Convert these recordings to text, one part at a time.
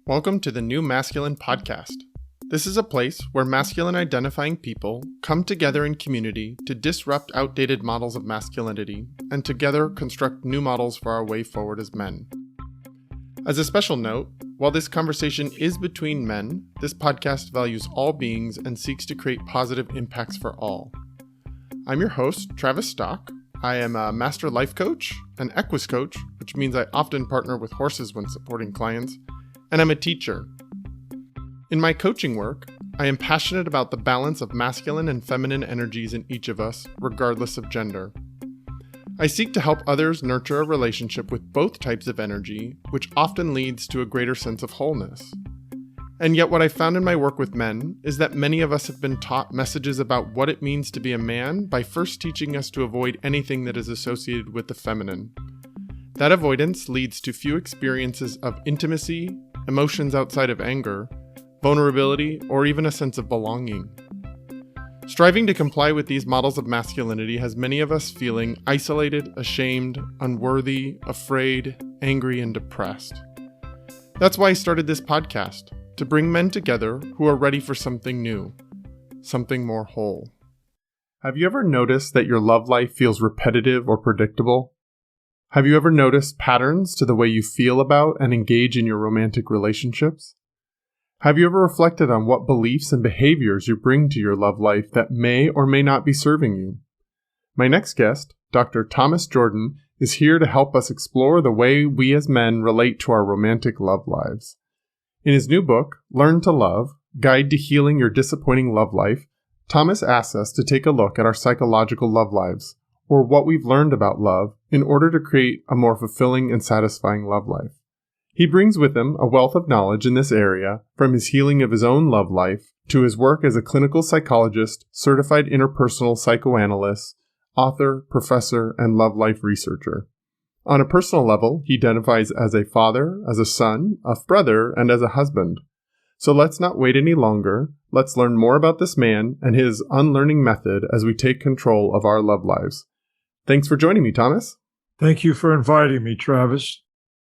Welcome to the New Masculine Podcast. This is a place where masculine identifying people come together in community to disrupt outdated models of masculinity and together construct new models for our way forward as men. As a special note, while this conversation is between men, this podcast values all beings and seeks to create positive impacts for all. I'm your host, Travis Stock. I am a master life coach, an equus coach, which means I often partner with horses when supporting clients, and I'm a teacher. In my coaching work, I am passionate about the balance of masculine and feminine energies in each of us, regardless of gender. I seek to help others nurture a relationship with both types of energy, which often leads to a greater sense of wholeness. And yet what I found in my work with men is that many of us have been taught messages about what it means to be a man by first teaching us to avoid anything that is associated with the feminine. That avoidance leads to few experiences of intimacy, emotions outside of anger, vulnerability, or even a sense of belonging. Striving to comply with these models of masculinity has many of us feeling isolated, ashamed, unworthy, afraid, angry, and depressed. That's why I started this podcast, to bring men together who are ready for something new, something more whole. Have you ever noticed that your love life feels repetitive or predictable? Have you ever noticed patterns to the way you feel about and engage in your romantic relationships? Have you ever reflected on what beliefs and behaviors you bring to your love life that may or may not be serving you? My next guest, Dr. Thomas Jordan, is here to help us explore the way we as men relate to our romantic love lives. In his new book, Learn to Love, Guide to Healing Your Disappointing Love Life, Thomas asks us to take a look at our psychological love lives, or what we've learned about love, in order to create a more fulfilling and satisfying love life. He brings with him a wealth of knowledge in this area, from his healing of his own love life, to his work as a clinical psychologist, certified interpersonal psychoanalyst, author, professor, and love life researcher. On a personal level, he identifies as a father, as a son, a brother, and as a husband. So let's not wait any longer. Let's learn more about this man and his unlearning method as we take control of our love lives. Thanks for joining me, Thomas. Thank you for inviting me, Travis.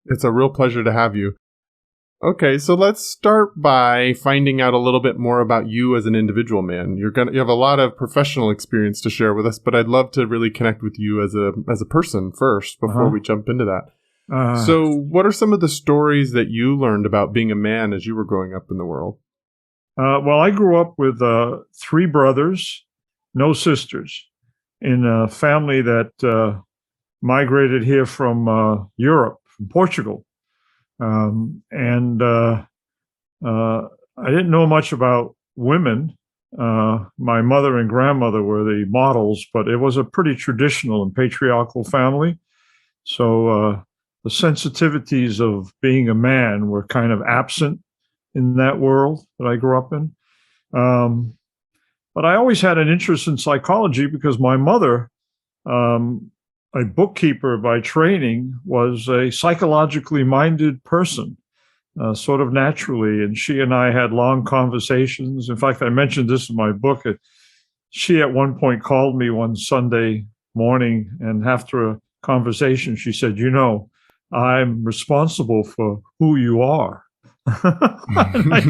It's a real pleasure to have you. Okay, so let's start by finding out a little bit more about you as an individual man. You have a lot of professional experience to share with us, but I'd love to really connect with you as a person first before we jump into that. So what are some of the stories that you learned about being a man as you were growing up in the world? Well, I grew up with 3 brothers, no sisters, in a family that migrated here from Europe, from Portugal. I didn't know much about women. My mother and grandmother were the models, but it was a pretty traditional and patriarchal family. So the sensitivities of being a man were kind of absent in that world that I grew up in. But I always had an interest in psychology because my mother, a bookkeeper by training, was a psychologically minded person, sort of naturally. And she and I had long conversations. In fact, I mentioned this in my book. She at one point called me one Sunday morning, and after a conversation, she said, I'm responsible for who you are. I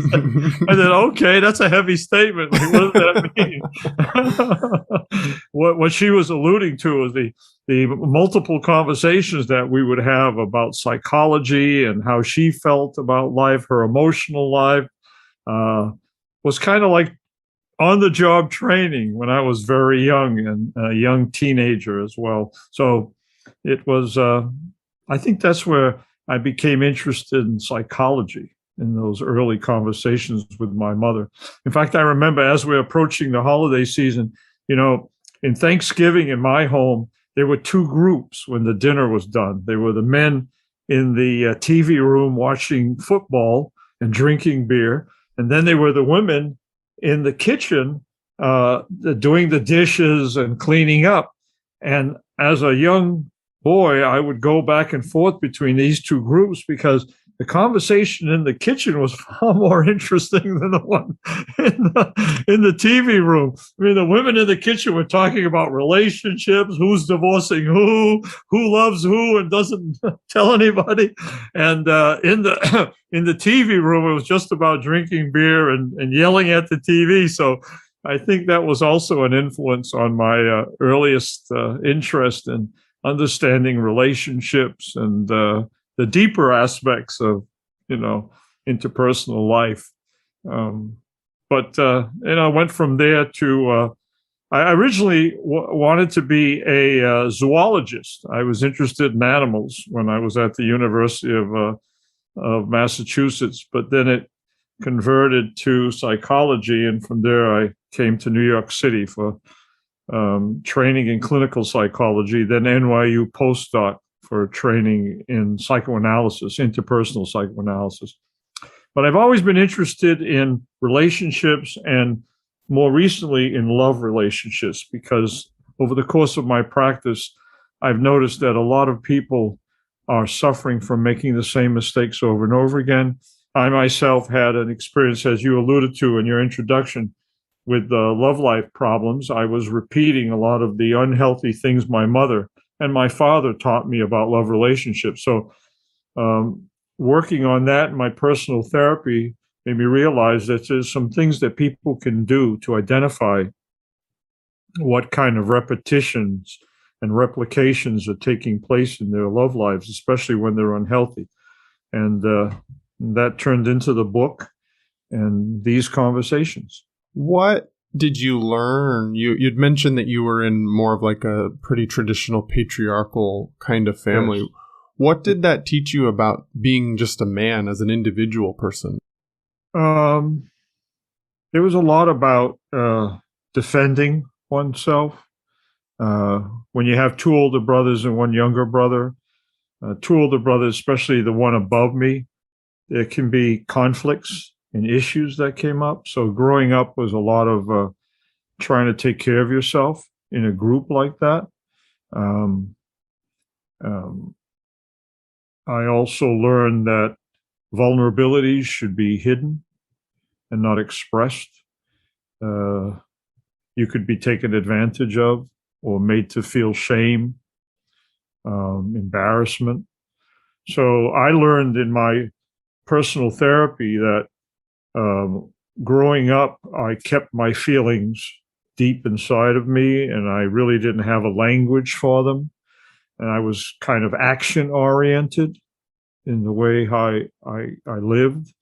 said, okay, that's a heavy statement. Like, what does that mean? What she was alluding to was the multiple conversations that we would have about psychology and how she felt about life. Her emotional life was kind of like on-the-job training when I was very young and a young teenager as well. So it was, I think that's where I became interested in psychology, in those early conversations with my mother. In fact, I remember as we're approaching the holiday season, in Thanksgiving in my home, there were 2 groups when the dinner was done. There were the men in the TV room watching football and drinking beer. And then there were the women in the kitchen doing the dishes and cleaning up. And as a young boy, I would go back and forth between these 2 groups because the conversation in the kitchen was far more interesting than the one in the TV room. I mean, the women in the kitchen were talking about relationships, who's divorcing who loves who, and doesn't tell anybody. And in the TV room, it was just about drinking beer and yelling at the TV. So I think that was also an influence on my earliest interest in understanding relationships and the deeper aspects of, interpersonal life. But I went from there to, I originally wanted to be a zoologist. I was interested in animals when I was at the University of Massachusetts, but then it converted to psychology. And from there, I came to New York City for training in clinical psychology, then NYU postdoc for training in psychoanalysis, interpersonal psychoanalysis. But I've always been interested in relationships and more recently in love relationships, because over the course of my practice, I've noticed that a lot of people are suffering from making the same mistakes over and over again. I myself had an experience, as you alluded to in your introduction, with love life problems. I was repeating a lot of the unhealthy things my mother and my father taught me about love relationships. So working on that in my personal therapy made me realize that there's some things that people can do to identify what kind of repetitions and replications are taking place in their love lives, especially when they're unhealthy. And that turned into the book and these conversations. What did you learn? You'd mentioned that you were in more of like a pretty traditional patriarchal kind of family. Yes. What did that teach you about being just a man as an individual person? There was a lot about defending oneself. When you have two older brothers and one younger brother, two older brothers, especially the one above me, there can be conflicts and issues that came up. So growing up was a lot of trying to take care of yourself in a group like that. I also learned that vulnerabilities should be hidden and not expressed. You could be taken advantage of or made to feel shame, embarrassment. So I learned in my personal therapy that growing up, I kept my feelings deep inside of me, and I really didn't have a language for them. And I was kind of action oriented in the way I lived.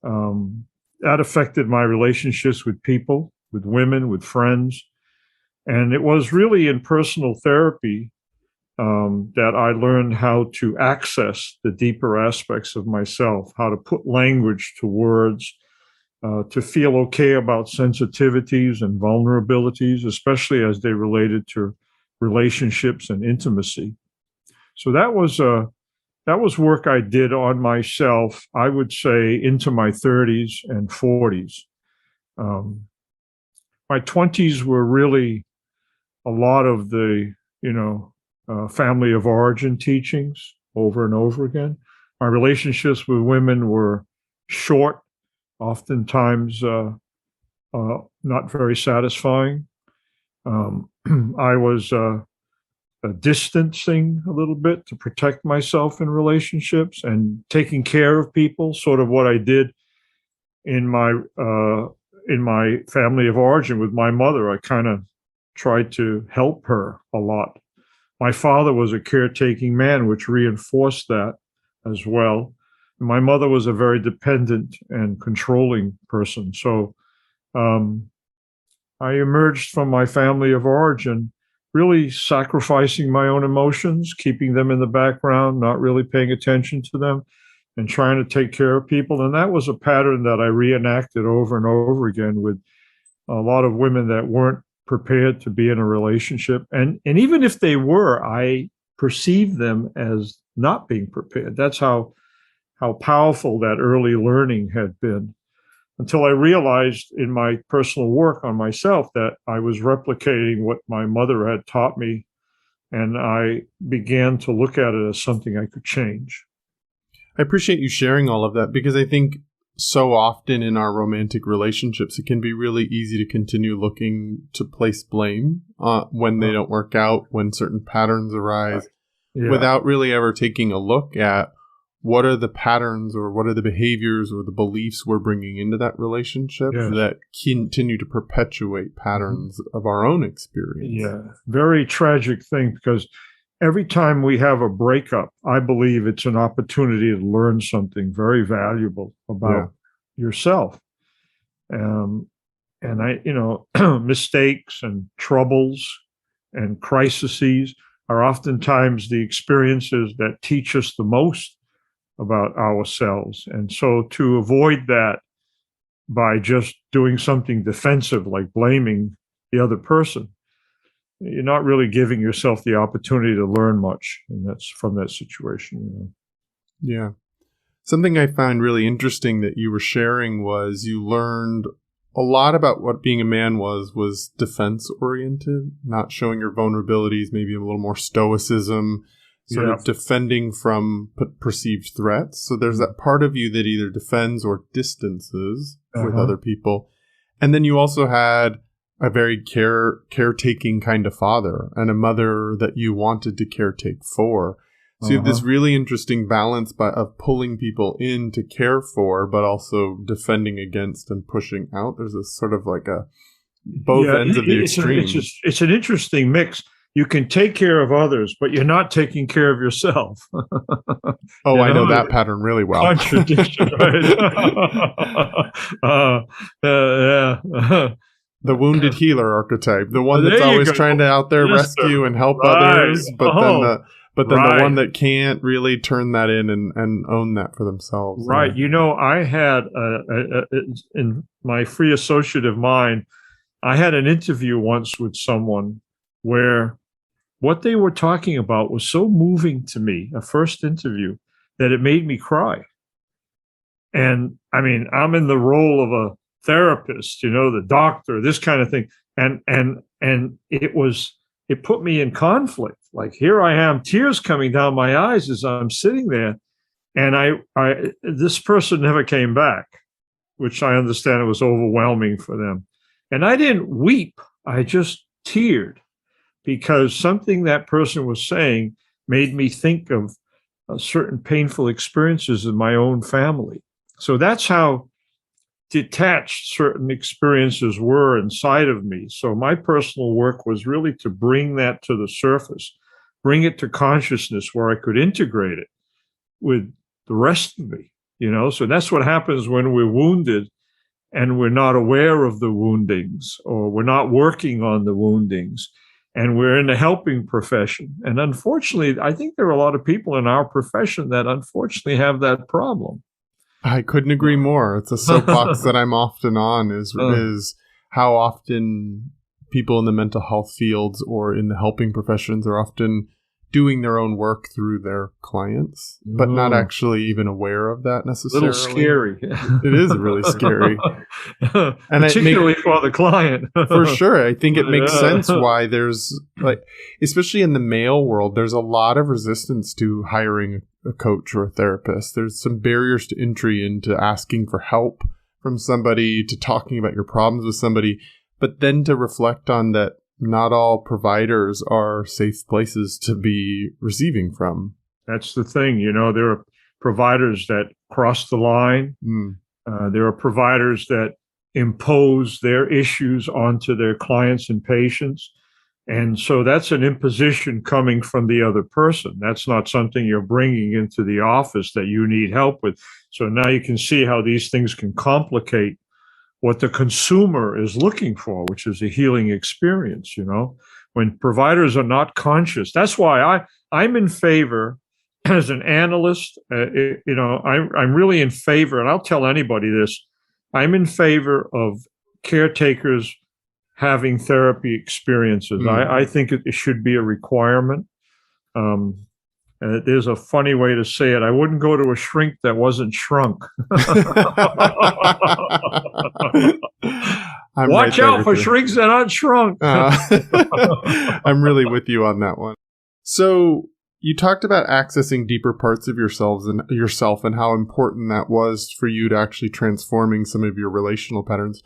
That affected my relationships with people, with women, with friends. And it was really in personal therapy that I learned how to access the deeper aspects of myself, how to put language to words, to feel okay about sensitivities and vulnerabilities, especially as they related to relationships and intimacy. So that was work I did on myself, I would say, into my 30s and 40s. My 20s were really a lot of the, family of origin teachings over and over again. My relationships with women were short, oftentimes not very satisfying. I was distancing a little bit to protect myself in relationships and taking care of people, sort of what I did in my family of origin with my mother. I kind of tried to help her a lot. My father was a caretaking man, which reinforced that as well. My mother was a very dependent and controlling person. So I emerged from my family of origin really sacrificing my own emotions, keeping them in the background, not really paying attention to them, and trying to take care of people. And that was a pattern that I reenacted over and over again with a lot of women that weren't prepared to be in a relationship. And even if they were, I perceived them as not being prepared. That's how powerful that early learning had been, until I realized in my personal work on myself that I was replicating what my mother had taught me, and I began to look at it as something I could change. I appreciate you sharing all of that, because I think so often in our romantic relationships, it can be really easy to continue looking to place blame when they don't work out, when certain patterns arise, without really ever taking a look at what are the patterns or what are the behaviors or the beliefs we're bringing into that relationship that continue to perpetuate patterns of our own experience. Yeah, very tragic thing, because every time we have a breakup, I believe it's an opportunity to learn something very valuable about yourself. And mistakes and troubles and crises are oftentimes the experiences that teach us the most about ourselves. And so to avoid that by just doing something defensive, like blaming the other person, you're not really giving yourself the opportunity to learn much, and that's from that situation. Yeah. Something I found really interesting that you were sharing was you learned a lot about what being a man was defense oriented, not showing your vulnerabilities, maybe a little more stoicism, sort of defending from perceived threats. So there's that part of you that either defends or distances with other people. And then you also had a very caretaking kind of father and a mother that you wanted to caretake for. So you have this really interesting balance of pulling people in to care for, but also defending against and pushing out. There's this sort of like both ends of the extreme. It's an interesting mix. You can take care of others, but you're not taking care of yourself. I know that pattern really well. Contradiction, right? The wounded healer archetype, the one that's always trying to out there rescue and help others, but then the one that can't really turn that in and own that for themselves. Right. I had in my free associative mind, I had an interview once with someone where what they were talking about was so moving to me, a first interview, that it made me cry. And I mean, I'm in the role of a therapist, the doctor, this kind of thing. And it put me in conflict. Like, here I am, tears coming down my eyes as I'm sitting there. And this person never came back, which I understand it was overwhelming for them. And I didn't weep. I just teared, because something that person was saying made me think of certain painful experiences in my own family. So that's how detached certain experiences were inside of me. So my personal work was really to bring that to the surface, bring it to consciousness where I could integrate it with the rest of me, So that's what happens when we're wounded and we're not aware of the woundings, or we're not working on the woundings, and we're in the helping profession. And unfortunately, I think there are a lot of people in our profession that unfortunately have that problem. I couldn't agree more. It's a soapbox that I'm often on is how often people in the mental health fields or in the helping professions are often doing their own work through their clients, but not actually even aware of that necessarily. A little scary. It is really scary. And particularly for the client. For sure. I think it makes sense why there's, especially in the male world, there's a lot of resistance to hiring a coach or a therapist. There's some barriers to entry into asking for help from somebody, to talking about your problems with somebody, but then to reflect on that not all providers are safe places to be receiving from. That's the thing. There are providers that cross the line. There are providers that impose their issues onto their clients and patients. And so that's an imposition coming from the other person. That's not something you're bringing into the office that you need help with. So now you can see how these things can complicate what the consumer is looking for, which is a healing experience, when providers are not conscious. That's why I'm in favor, as an analyst, I'm really in favor, and I'll tell anybody this, I'm in favor of caretakers having therapy experiences. I think it should be a requirement. There's a funny way to say it. I wouldn't go to a shrink that wasn't shrunk. Watch out for shrinks that aren't shrunk. I'm really with you on that one. So You talked about accessing deeper parts of yourself and how important that was for you to actually transforming some of your relational patterns.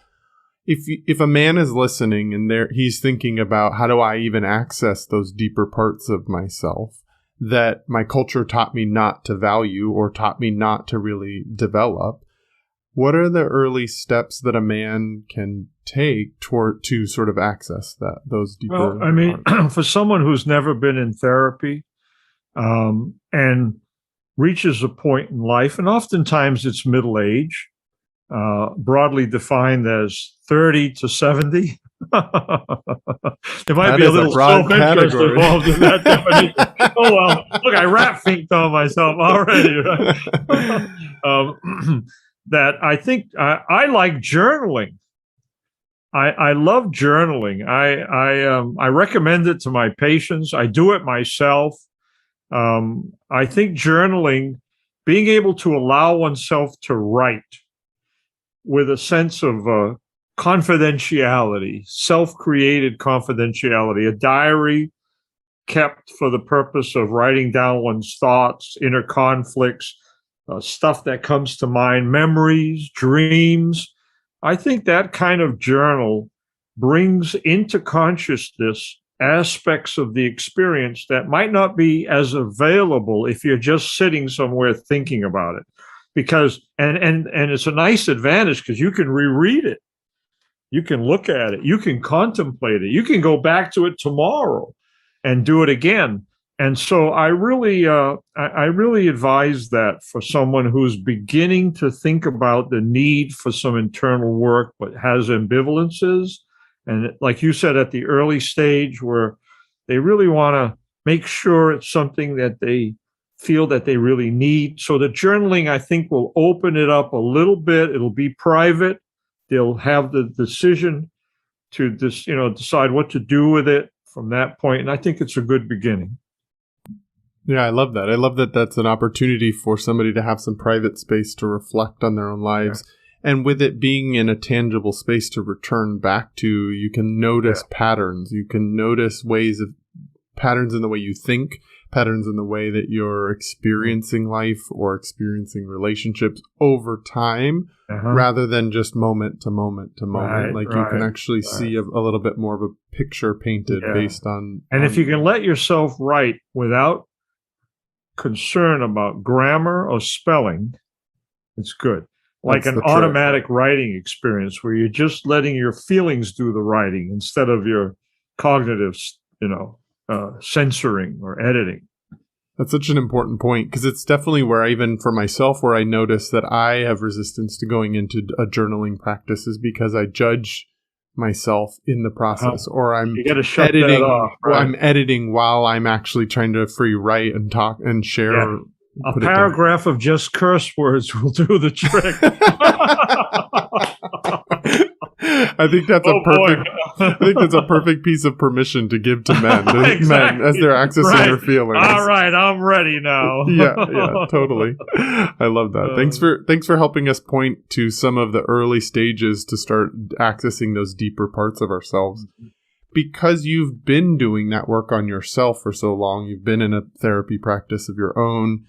If a man is listening and he's thinking about how do I even access those deeper parts of myself that my culture taught me not to value or taught me not to really develop, what are the early steps that a man can take to sort of access those deeper Well, I mean, parts? for someone who's never been in therapy, and reaches a point in life, and oftentimes it's middle age, broadly defined as 30 to 70. There might be a little self-interest involved in that definition. Oh, well, look, I rap-thinked on myself already. Right? That I think I like journaling. I love journaling. I recommend it to my patients. I do it myself. I think journaling, being able to allow oneself to write with a sense of confidentiality, self-created confidentiality, a diary kept for the purpose of writing down one's thoughts, inner conflicts, stuff that comes to mind, memories, dreams. I think that kind of journal brings into consciousness aspects of the experience that might not be as available if you're just sitting somewhere thinking about it. Because and it's a nice advantage because you can reread it, you can look at it, you can contemplate it, you can go back to it tomorrow and do it again. And so I really advise that for someone who's beginning to think about the need for some internal work but has ambivalences. And like you said, at the early stage where they really want to make sure it's something that they feel that they really need. So the journaling, I think, will open it up a little bit. It'll be private. They'll have the decision to decide what to do with it from that point. And I think it's a good beginning. Yeah, I love that. I love that that's an opportunity for somebody to have some private space to reflect on their own lives. Yeah. And with it being in a tangible space to return back to, you can notice patterns. You can notice patterns in the way you think, patterns in the way that you're experiencing life or experiencing relationships over time, rather than just moment to moment to moment. You can actually see a little bit more of a picture painted based on... And if you can let yourself write without concern about grammar or spelling, it's good. Like an automatic writing experience where you're just letting your feelings do the writing instead of your cognitive, censoring or editing. That's such an important point because it's definitely where even for myself, where I notice that I have resistance to going into a journaling practice is because I judge myself in the process, or I'm editing. Off, right? I'm editing while I'm actually trying to free write and talk and share. Yeah. A paragraph of just curse words will do the trick. I think that's a perfect piece of permission to give to men, men as they're accessing their feelings. All right, I'm ready now. yeah, totally. I love that. Thanks for helping us point to some of the early stages to start accessing those deeper parts of ourselves. Because you've been doing that work on yourself for so long, you've been in a therapy practice of your own,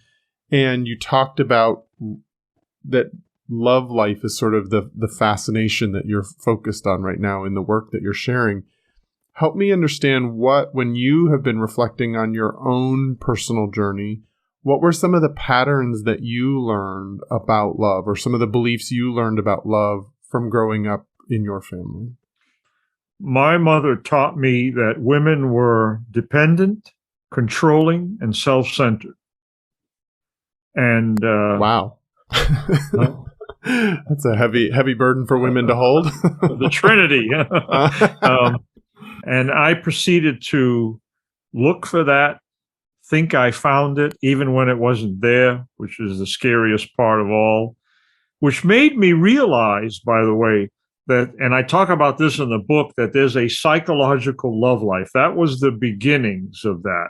and you talked about that love life is sort of the fascination that you're focused on right now in the work that you're sharing. Help me understand when you have been reflecting on your own personal journey, what were some of the patterns that you learned about love or some of the beliefs you learned about love from growing up in your family? My mother taught me that women were dependent, controlling, and self-centered. And wow. That's a heavy burden for women to hold. The Trinity. And I proceeded to look for that, think I found it, even when it wasn't there, which is the scariest part of all, which made me realize, by the way, that, and I talk about this in the book, that there's a psychological love life. That was the beginnings of that,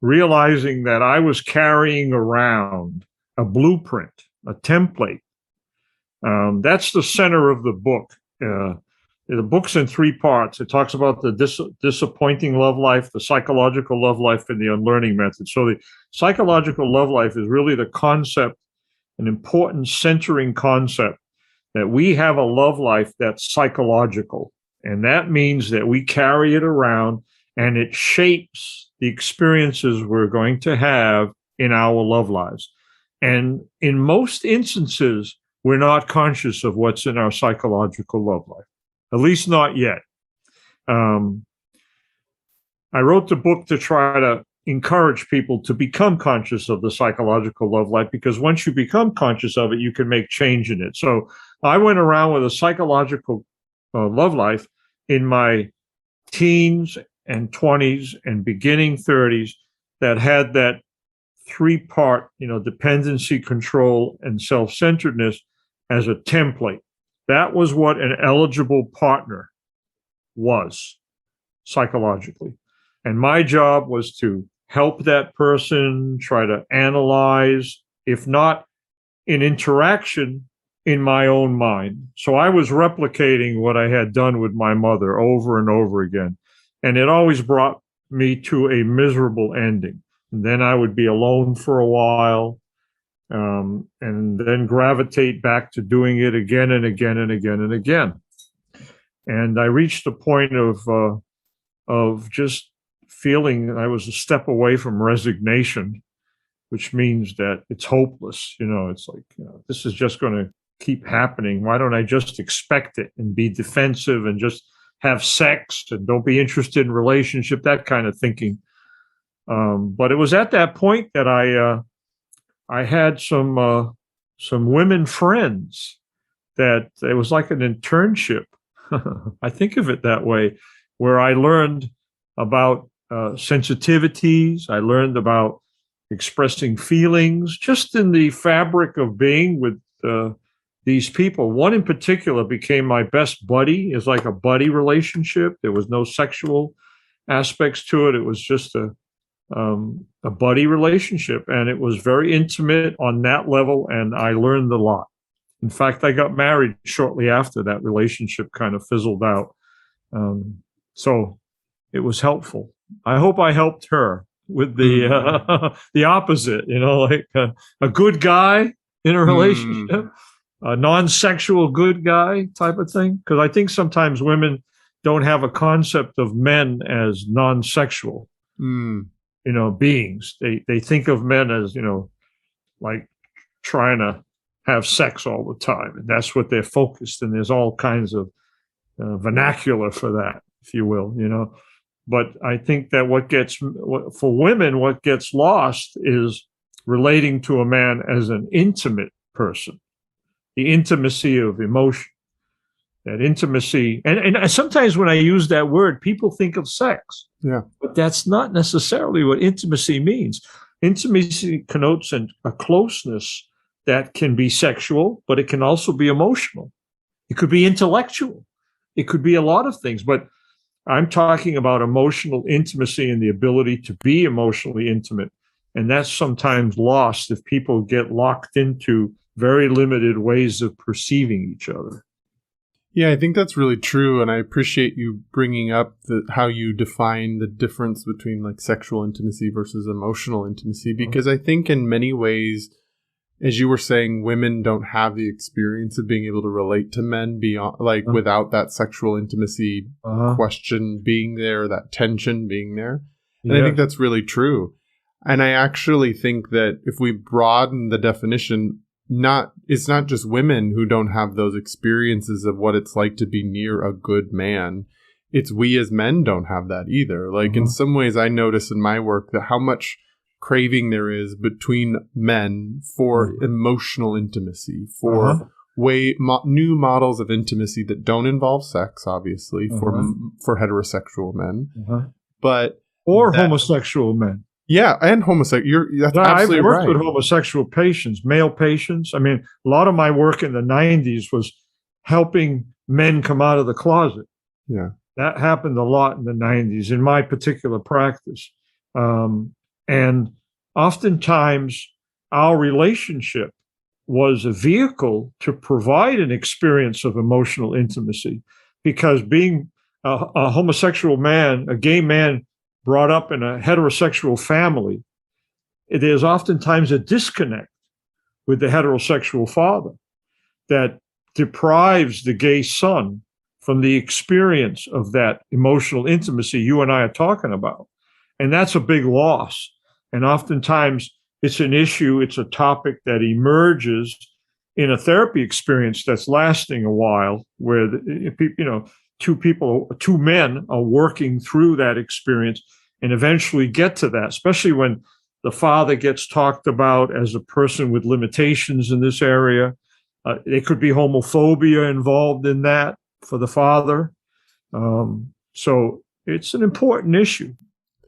realizing that I was carrying around a blueprint, a template. That's the center of the book. The book's in 3 parts. It talks about the disappointing love life, the psychological love life, and the unlearning method. So the psychological love life is really the concept, an important centering concept, that we have a love life that's psychological. And that means that we carry it around and it shapes the experiences we're going to have in our love lives. And in most instances, we're not conscious of what's in our psychological love life, at least not yet. I wrote the book to try to encourage people to become conscious of the psychological love life, because once you become conscious of it, you can make change in it. So I went around with a psychological love life in my teens and 20s and beginning 30s that had that 3-part, dependency, control, and self-centeredness as a template. That was what an eligible partner was psychologically. And my job was to help that person, try to analyze, if not in interaction, in my own mind. So I was replicating what I had done with my mother over and over again. And it always brought me to a miserable ending. And then I would be alone for a while, and then gravitate back to doing it again and again and again and again. And I reached a point of just feeling I was a step away from resignation, which means that it's hopeless. It's like, this is just going to keep happening. Why don't I just expect it and be defensive and just have sex and don't be interested in relationship, that kind of thinking. But it was at that point that I had some women friends that it was like an internship. I think of it that way, where I learned about sensitivities. I learned about expressing feelings just in the fabric of being with these people. One in particular became my best buddy. It's like a buddy relationship. There was no sexual aspects to it. It was just a buddy relationship, and it was very intimate on that level, and I learned a lot. In fact, I got married shortly after that relationship kind of fizzled out. So it was helpful. I hope I helped her with the opposite, like a good guy in a relationship, a non-sexual good guy type of thing. Because I think sometimes women don't have a concept of men as non-sexual. Beings. They think of men as, like trying to have sex all the time. And that's what they're focused. And there's all kinds of vernacular for that, if you will, But I think that for women, what gets lost is relating to a man as an intimate person, the intimacy of emotion. That intimacy, and sometimes when I use that word, people think of sex. Yeah. But that's not necessarily what intimacy means. Intimacy connotes a closeness that can be sexual, but it can also be emotional. It could be intellectual. It could be a lot of things. But I'm talking about emotional intimacy and the ability to be emotionally intimate. And that's sometimes lost if people get locked into very limited ways of perceiving each other. Yeah, I think that's really true, and I appreciate you bringing up how you define the difference between like sexual intimacy versus emotional intimacy, because I think in many ways, as you were saying, women don't have the experience of being able to relate to men beyond, like without that sexual intimacy question being there, that tension being there. And I think that's really true. And I actually think that if we broaden the definition, it's not just women who don't have those experiences of what it's like to be near a good man. It's we as men don't have that either. Like in some ways I notice in my work that how much craving there is between men for emotional intimacy, for new models of intimacy that don't involve sex, obviously, for heterosexual men, or homosexual men. Yeah, and homosexual. That's absolutely I've worked right. with homosexual patients, male patients. I mean, a lot of my work in the 90s was helping men come out of the closet. Yeah. That happened a lot in the 90s in my particular practice. And oftentimes our relationship was a vehicle to provide an experience of emotional intimacy. because being a homosexual man, a gay man brought up in a heterosexual family, there's oftentimes a disconnect with the heterosexual father that deprives the gay son from the experience of that emotional intimacy you and I are talking about. And that's a big loss. And oftentimes it's an issue, it's a topic that emerges in a therapy experience that's lasting a while, where two men are working through that experience and eventually get to that, especially when the father gets talked about as a person with limitations in this area. There could be homophobia involved in that for the father. So it's an important issue.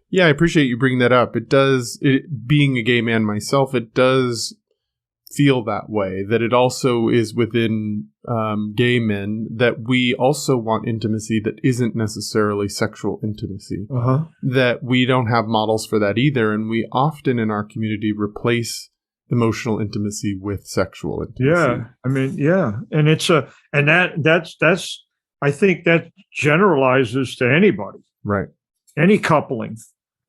Yeah, I appreciate you bringing that up. Being a gay man myself, it does feel that way, that it also is within gay men that we also want intimacy that isn't necessarily sexual intimacy, that we don't have models for that either. And we often in our community replace emotional intimacy with sexual intimacy. Yeah. I mean, yeah. And that's I think that generalizes to anybody. Right. Any coupling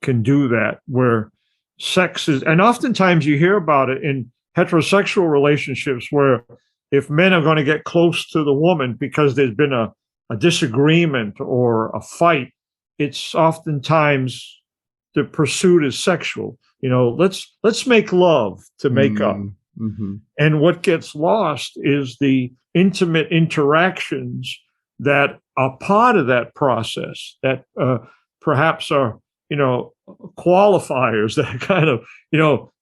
can do that, where sex is, and oftentimes you hear about it in heterosexual relationships where if men are going to get close to the woman because there's been a disagreement or a fight, it's oftentimes the pursuit is sexual. Let's make love to make up. Mm-hmm. And what gets lost is the intimate interactions that are part of that process, that perhaps are, qualifiers that kind of,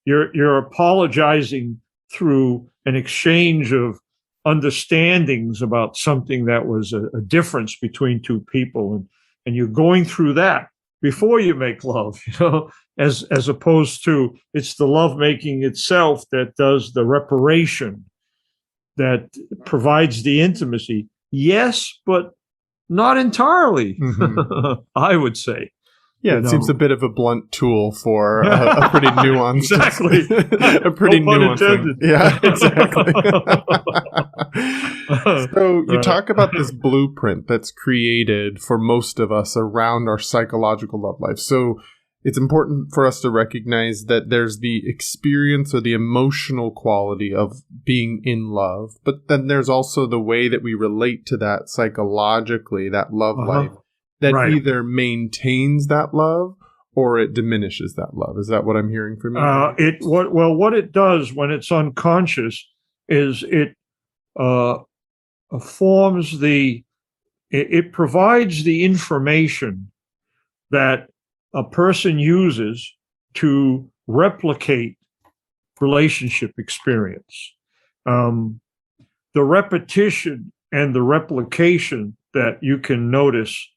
you're apologizing through an exchange of understandings about something that was a difference between two people. And you're going through that before you make love, as opposed to it's the lovemaking itself that does the reparation, that provides the intimacy. Yes, but not entirely, I would say. Yeah, it seems a bit of a blunt tool for a pretty nuanced. Exactly. A pretty nuanced thing. Yeah, exactly. So you talk about this blueprint that's created for most of us around our psychological love life. So it's important for us to recognize that there's the experience or the emotional quality of being in love, but then there's also the way that we relate to that psychologically, that love life. That either maintains that love or it diminishes that love. Is that what I'm hearing from you? What it does when it's unconscious is it provides the information that a person uses to replicate relationship experience. The repetition and the replication that you can notice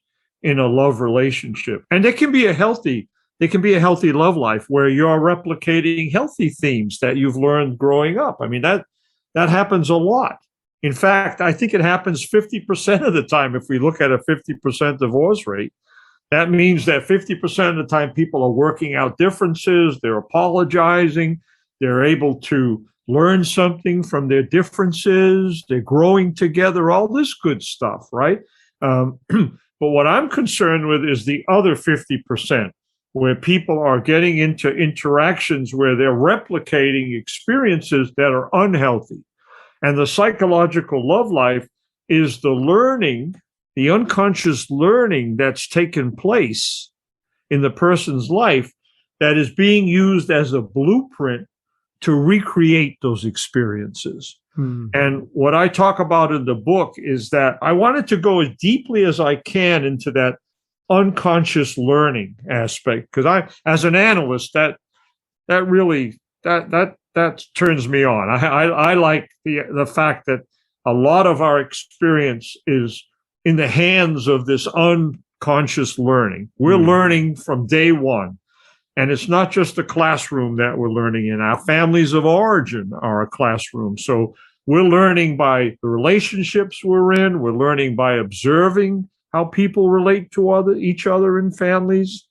in a love relationship. And there can be a healthy love life where you're replicating healthy themes that you've learned growing up. I mean, that happens a lot. In fact, I think it happens 50% of the time. If we look at a 50% divorce rate, that means that 50% of the time people are working out differences, they're apologizing, they're able to learn something from their differences, they're growing together, all this good stuff, right? But what I'm concerned with is the other 50%, where people are getting into interactions where they're replicating experiences that are unhealthy. And the psychological love life is the learning, the unconscious learning that's taken place in the person's life that is being used as a blueprint to recreate those experiences. And what I talk about in the book is that I wanted to go as deeply as I can into that unconscious learning aspect, because as an analyst, that really turns me on. I like the fact that a lot of our experience is in the hands of this unconscious learning. We're learning from day one. And it's not just a classroom that we're learning in. Our families of origin are a classroom. So we're learning by the relationships we're in. We're learning by observing how people relate to each other in families.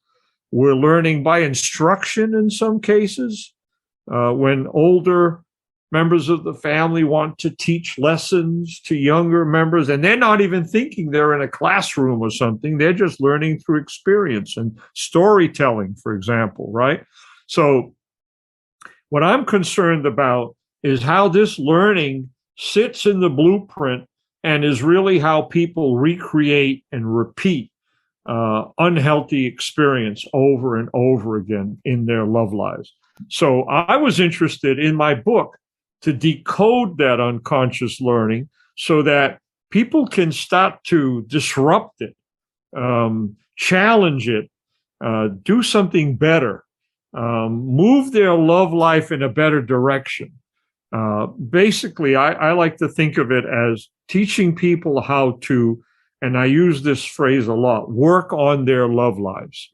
We're learning by instruction in some cases. When older members of the family want to teach lessons to younger members, and they're not even thinking they're in a classroom or something. They're just learning through experience and storytelling, for example, right? So what I'm concerned about is how this learning sits in the blueprint and is really how people recreate and repeat unhealthy experience over and over again in their love lives. So I was interested in my book to decode that unconscious learning so that people can start to disrupt it, challenge it, do something better, move their love life in a better direction. Basically, I like to think of it as teaching people how to, and I use this phrase a lot, work on their love lives.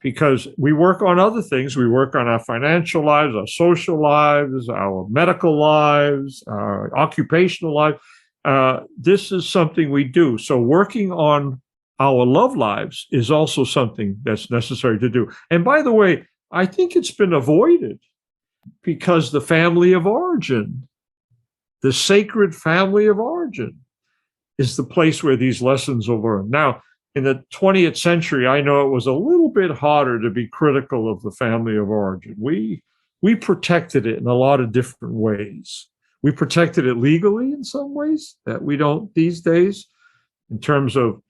Because we work on other things. We work on our financial lives, our social lives, our medical lives, our occupational life. This is something we do. So working on our love lives is also something that's necessary to do. And by the way, I think it's been avoided because the family of origin, the sacred family of origin, is the place where these lessons are learned. Now, in the 20th century, I know it was a little bit harder to be critical of the family of origin. We protected it in a lot of different ways. We protected it legally in some ways that we don't these days, in terms of,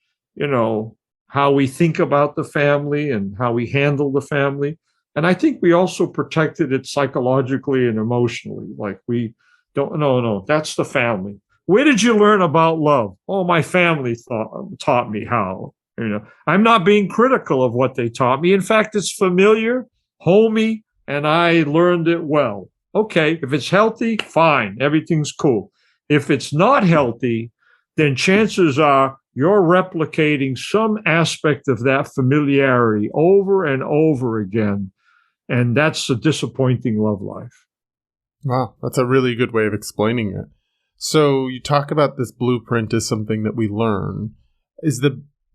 how we think about the family and how we handle the family. And I think we also protected it psychologically and emotionally. Like we don't, no, that's the family. Where did you learn about love? Oh, my family taught me how. I'm not being critical of what they taught me. In fact, it's familiar, homey, and I learned it well. Okay, if it's healthy, fine, everything's cool. If it's not healthy, then chances are you're replicating some aspect of that familiarity over and over again. And that's a disappointing love life. Wow, that's a really good way of explaining it. So you talk about this blueprint as something that we learn.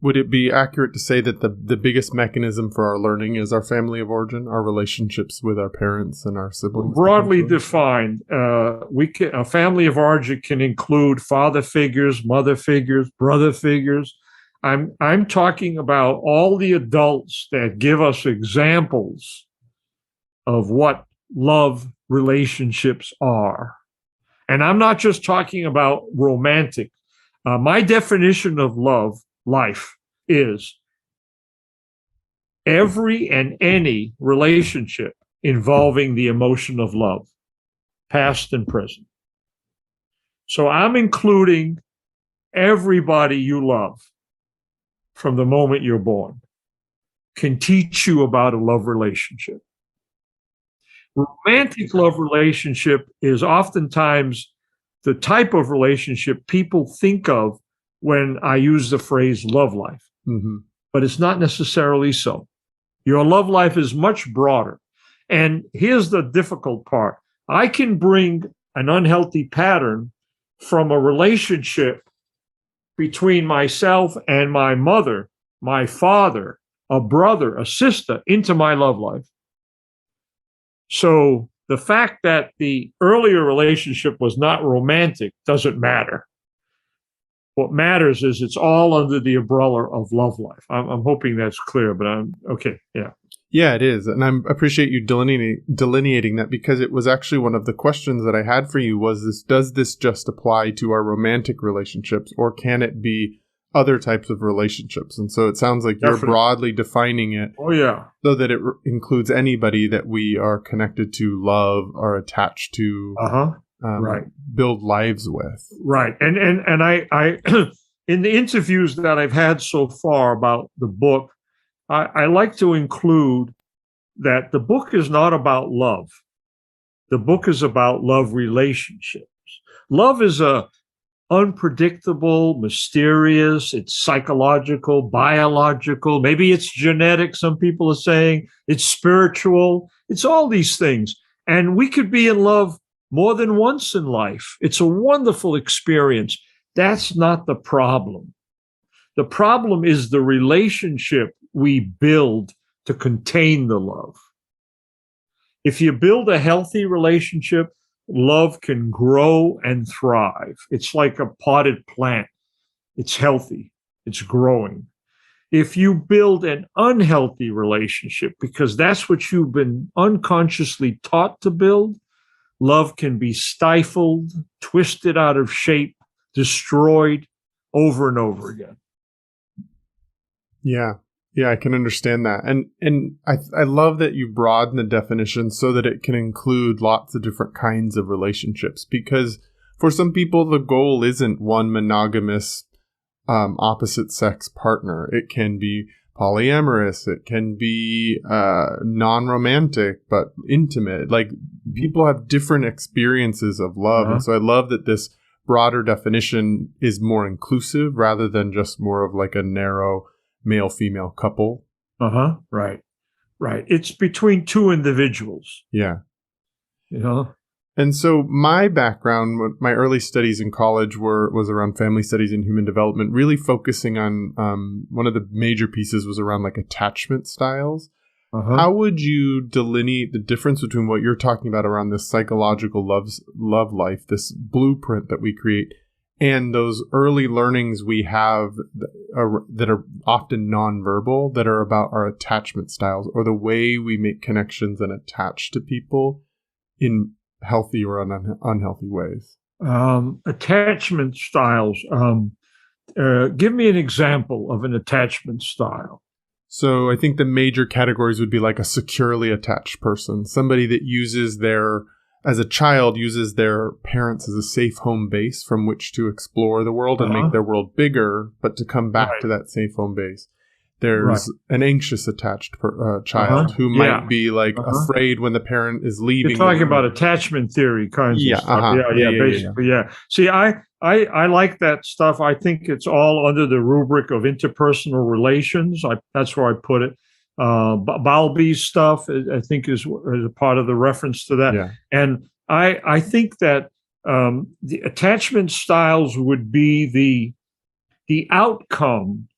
Would it be accurate to say that the biggest mechanism for our learning is our family of origin, our relationships with our parents and our siblings? Broadly defined, a family of origin can include father figures, mother figures, brother figures. I'm talking about all the adults that give us examples of what love relationships are. And I'm not just talking about romantic. My definition of love life is every and any relationship involving the emotion of love, past and present. So I'm including everybody you love from the moment you're born can teach you about a love relationship. Romantic love relationship is oftentimes the type of relationship people think of when I use the phrase love life. Mm-hmm. But it's not necessarily so. Your love life is much broader. And here's the difficult part. I can bring an unhealthy pattern from a relationship between myself and my mother, my father, a brother, a sister, into my love life. So the fact that the earlier relationship was not romantic doesn't matter. What matters is it's all under the umbrella of love life. I'm hoping that's clear, but I'm okay. Yeah. Yeah, it is. And I appreciate you delineating that, because it was actually one of the questions that I had for you was this: does this just apply to our romantic relationships, or can it be other types of relationships? And so it sounds like you're broadly defining it. Oh, yeah. So that it includes anybody that we are connected to, love, or attached to, right, build lives with. Right. And I in the interviews that I've had so far about the book, I like to include that the book is not about love. The book is about love relationships. Love is unpredictable, mysterious, it's psychological, biological, maybe it's genetic, some people are saying, it's spiritual, it's all these things. And we could be in love more than once in life. It's a wonderful experience. That's not the problem. The problem is the relationship we build to contain the love. If you build a healthy relationship, love can grow and thrive. It's like a potted plant. It's healthy. It's growing. If you build an unhealthy relationship, because that's what you've been unconsciously taught to build, love can be stifled, twisted out of shape, destroyed over and over again. Yeah. Yeah, I can understand that. And I love that you broaden the definition so that it can include lots of different kinds of relationships, because for some people, the goal isn't one monogamous opposite sex partner. It can be polyamorous. It can be non-romantic, but intimate. Like, people have different experiences of love. And so I love that this broader definition is more inclusive rather than just more of like a narrow male-female couple. Right. It's between two individuals. Yeah. You know? And so my background, my early studies in college was around family studies and human development, really focusing on one of the major pieces was around like attachment styles. How would you delineate the difference between what you're talking about around this psychological love life, this blueprint that we create, and those early learnings we have that are often nonverbal, that are about our attachment styles or the way we make connections and attach to people in healthy or unhealthy ways? Attachment styles. Give me an example of an attachment style. So I think the major categories would be like a securely attached person, somebody that as a child, uses their parents as a safe home base from which to explore the world and make their world bigger, but to come back to that safe home base. There's an anxious attached child who might be like afraid when the parent is leaving. You're talking about attachment theory kinds of stuff. Basically. See, I like that stuff. I think it's all under the rubric of interpersonal relations. That's where I put it. Bowlby's stuff, I think, is a part of the reference to that. Yeah. And I think that the attachment styles would be the outcome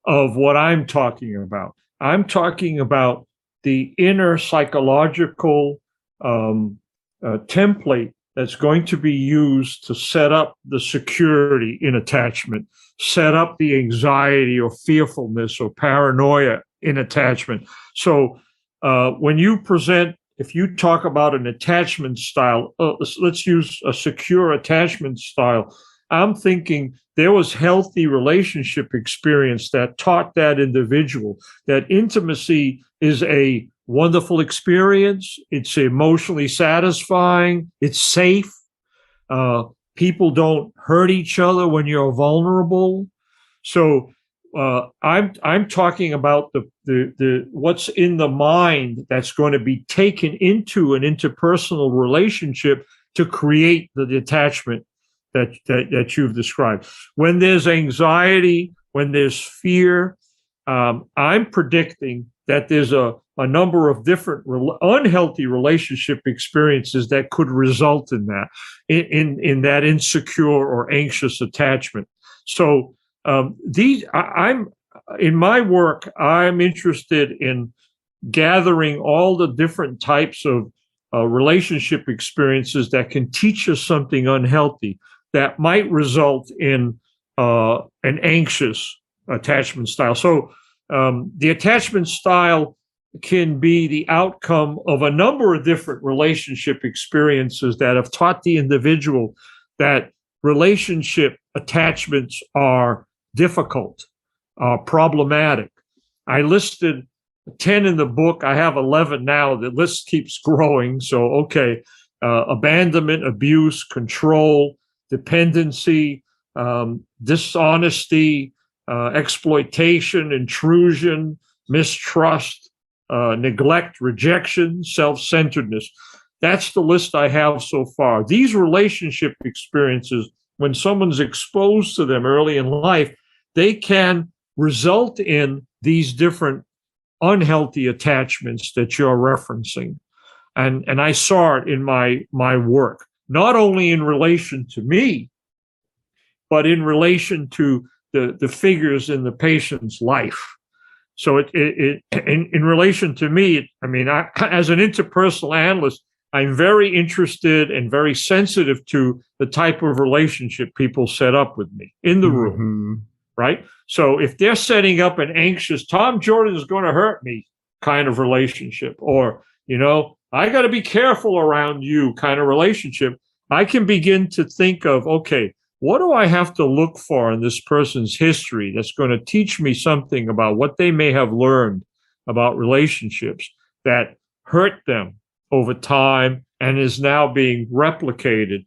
of what I'm talking about. I'm talking about the inner psychological template that's going to be used to set up the security in attachment, set up the anxiety or fearfulness or paranoia in attachment. So when you present, if you talk about an attachment style, let's use a secure attachment style. I'm thinking there was healthy relationship experience that taught that individual that intimacy is a wonderful experience. It's emotionally satisfying. It's safe. People don't hurt each other when you're vulnerable. So I'm talking about the what's in the mind that's going to be taken into an interpersonal relationship to create the attachment that you've described. When there's anxiety, when there's fear, I'm predicting that there's a number of different unhealthy relationship experiences that could result in that, in that insecure or anxious attachment. So I'm in my work, I'm interested in gathering all the different types of relationship experiences that can teach us something unhealthy that might result in an anxious attachment style. So the attachment style can be the outcome of a number of different relationship experiences that have taught the individual that relationship attachments are difficult, problematic. I listed 10 in the book. I have 11 now. The list keeps growing. So, abandonment, abuse, control, dependency, dishonesty, exploitation, intrusion, mistrust, neglect, rejection, self-centeredness. That's the list I have so far. These relationship experiences, when someone's exposed to them early in life, they can result in these different unhealthy attachments that you're referencing. And I saw it in my work, not only in relation to me, but in relation to the figures in the patient's life. So in relation to me, I as an interpersonal analyst, I'm very interested and very sensitive to the type of relationship people set up with me in the room, right? So if they're setting up an anxious, Tom Jordan is going to hurt me kind of relationship, or, I got to be careful around you kind of relationship, I can begin to think of, okay, what do I have to look for in this person's history that's going to teach me something about what they may have learned about relationships that hurt them over time and is now being replicated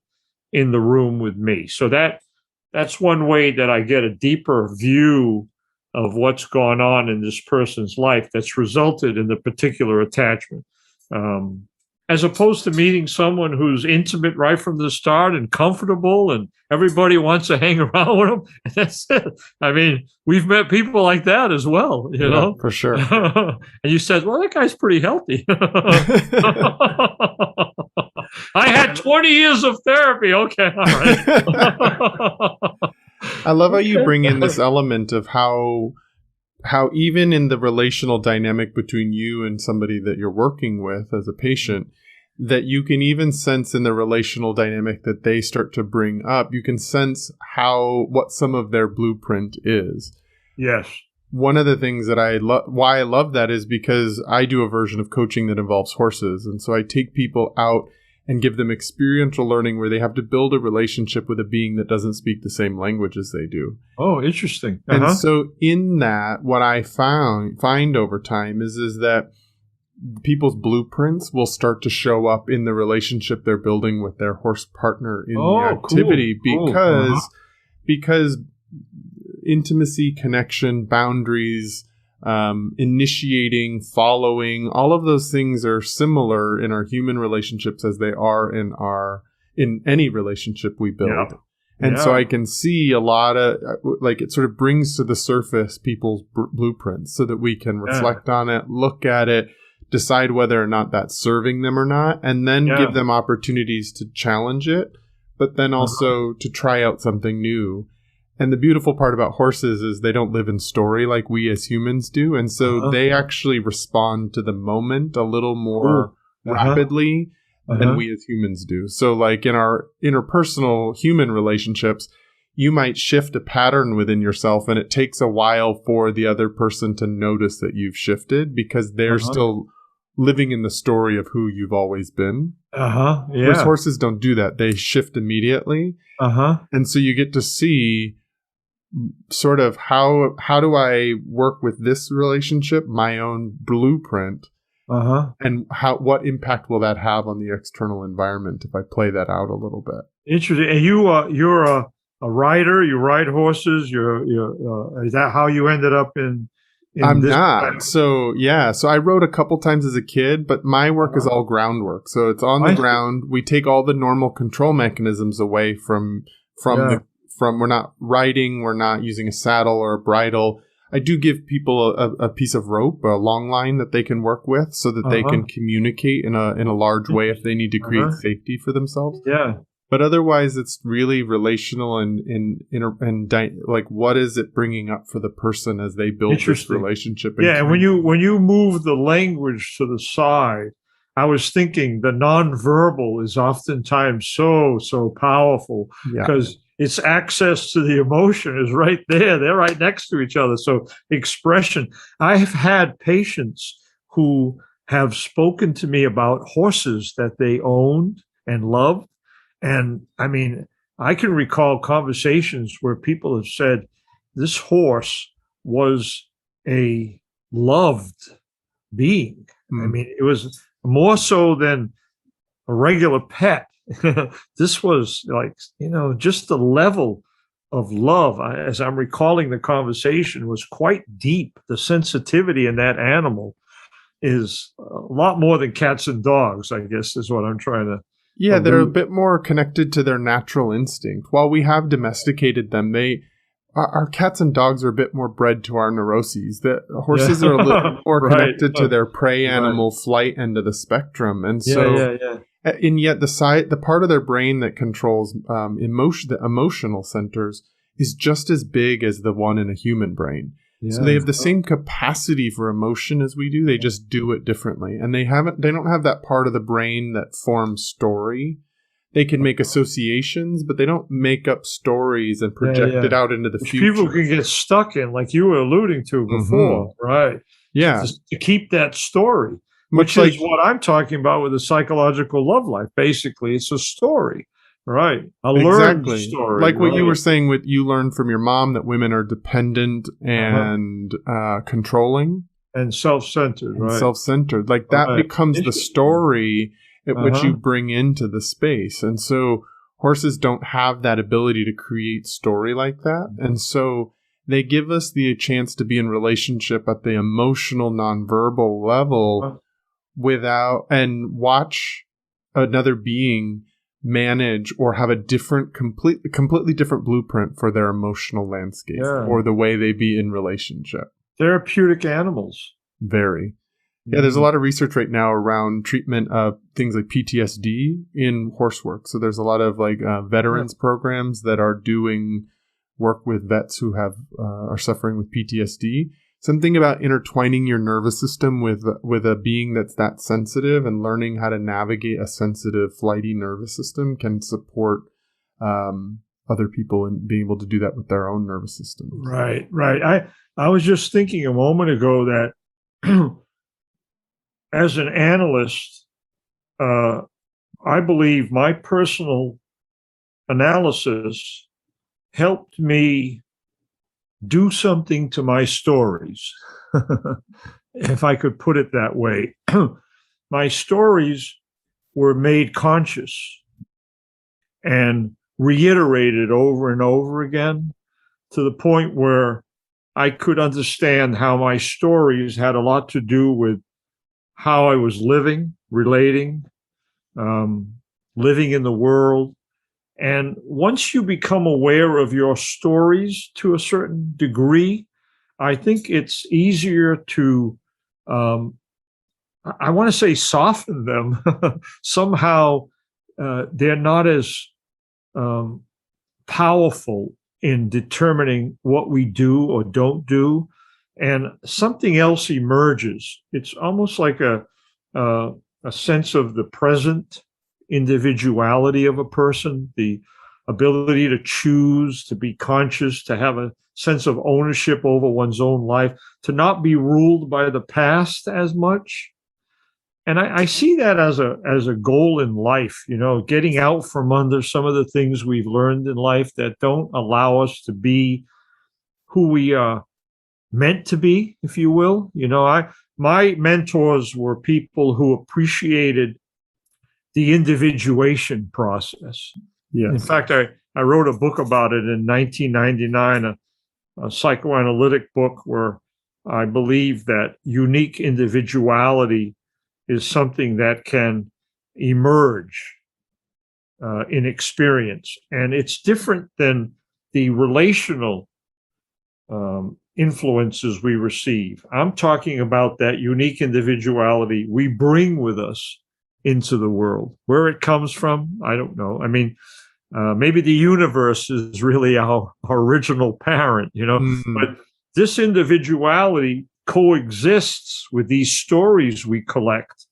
in the room with me. So that's one way that I get a deeper view of what's gone on in this person's life that's resulted in the particular attachment. As opposed to meeting someone who's intimate right from the start and comfortable and everybody wants to hang around with them. And that's it. I mean, we've met people like that as well, you know? For sure. And you said, well, that guy's pretty healthy. I had 20 years of therapy. Okay, all right. I love how you bring in this element of how even in the relational dynamic between you and somebody that you're working with as a patient, that you can even sense in the relational dynamic that they start to bring up, you can sense what some of their blueprint is. Yes. One of the things that why I love that is because I do a version of coaching that involves horses. And so I take people out and give them experiential learning where they have to build a relationship with a being that doesn't speak the same language as they do. Oh, interesting. And so in that, what I find over time is that people's blueprints will start to show up in the relationship they're building with their horse partner in the activity, because intimacy, connection, boundaries, initiating, following, all of those things are similar in our human relationships as they are in any relationship we build. Yeah. And so I can see a lot of, it sort of brings to the surface people's blueprints so that we can reflect on it, look at it, decide whether or not that's serving them or not, and then give them opportunities to challenge it, but then also to try out something new. And the beautiful part about horses is they don't live in story like we as humans do. And so they actually respond to the moment a little more rapidly than we as humans do. So like in our interpersonal human relationships, you might shift a pattern within yourself and it takes a while for the other person to notice that you've shifted because they're still living in the story of who you've always been. Whereas horses don't do that. They shift immediately. And so you get to see sort of how do I work with this relationship, my own blueprint, and what impact will that have on the external environment if I play that out a little bit. Interesting. And you're a rider. You ride horses. Is that how you ended up in I'm this not. time? So I rode a couple times as a kid, but my work is all groundwork. So it's on the ground. We take all the normal control mechanisms away from we're not riding, we're not using a saddle or a bridle. I do give people a piece of rope, a long line that they can work with so that they can communicate in a large way if they need to create safety for themselves. Yeah. But otherwise, it's really relational and what is it bringing up for the person as they build this relationship? And when you move the language to the side, I was thinking the nonverbal is oftentimes so powerful because its access to the emotion is right there. They're right next to each other. So expression. I have had patients who have spoken to me about horses that they owned and loved. And I mean, I can recall conversations where people have said, this horse was a loved being. I mean, it was more so than a regular pet. This was just the level of love, as I'm recalling the conversation, was quite deep. The sensitivity in that animal is a lot more than cats and dogs, I guess, is what I'm trying to. Yeah, they're a bit more connected to their natural instinct. While we have domesticated them, our cats and dogs are a bit more bred to our neuroses. The horses are a little more connected to their prey animal flight end of the spectrum. And so, and yet the part of their brain that controls the emotional centers is just as big as the one in a human brain. So they have the same capacity for emotion as we do. They just do it differently. And they don't have that part of the brain that forms story. They can make associations, but they don't make up stories and project it out into the future. People can get stuck in, like you were alluding to before, right? Yeah. To keep that story, which is what I'm talking about with the psychological love life. Basically, it's a story, right? A learned story. Like what you were saying, with you learned from your mom that women are dependent and controlling. And self-centered, right? Self-centered. Like that becomes the story at which you bring into the space. And so horses don't have that ability to create story like that. And so they give us the chance to be in relationship at the emotional, nonverbal level and watch another being manage or have a completely different blueprint for their emotional landscape or the way they be in relationship. Therapeutic animals. Very. Yeah, there's a lot of research right now around treatment of things like PTSD in horse work. So there's a lot of veterans programs that are doing work with vets who are suffering with PTSD. Something about intertwining your nervous system with a being that's that sensitive and learning how to navigate a sensitive, flighty nervous system can support other people in being able to do that with their own nervous system. Right. I was just thinking a moment ago that as an analyst, I believe my personal analysis helped me do something to my stories, if I could put it that way. My stories were made conscious and reiterated over and over again to the point where I could understand how my stories had a lot to do with how I was living, relating, living in the world. And once you become aware of your stories to a certain degree, I think it's easier to, I want to say soften them. Somehow they're not as powerful in determining what we do or don't do. And something else emerges. It's almost like a sense of the present individuality of a person, the ability to choose, to be conscious, to have a sense of ownership over one's own life, to not be ruled by the past as much. And I see that as a goal in life, getting out from under some of the things we've learned in life that don't allow us to be who we are meant to be, if you will. My mentors were people who appreciated the individuation process. Yes. In fact, I wrote a book about it in 1999, a psychoanalytic book where I believe that unique individuality is something that can emerge in experience. And it's different than the relational influences we receive. I'm talking about that unique individuality we bring with us into the world. Where it comes from, I don't know. I mean, maybe the universe is really our original parent, but this individuality coexists with these stories we collect.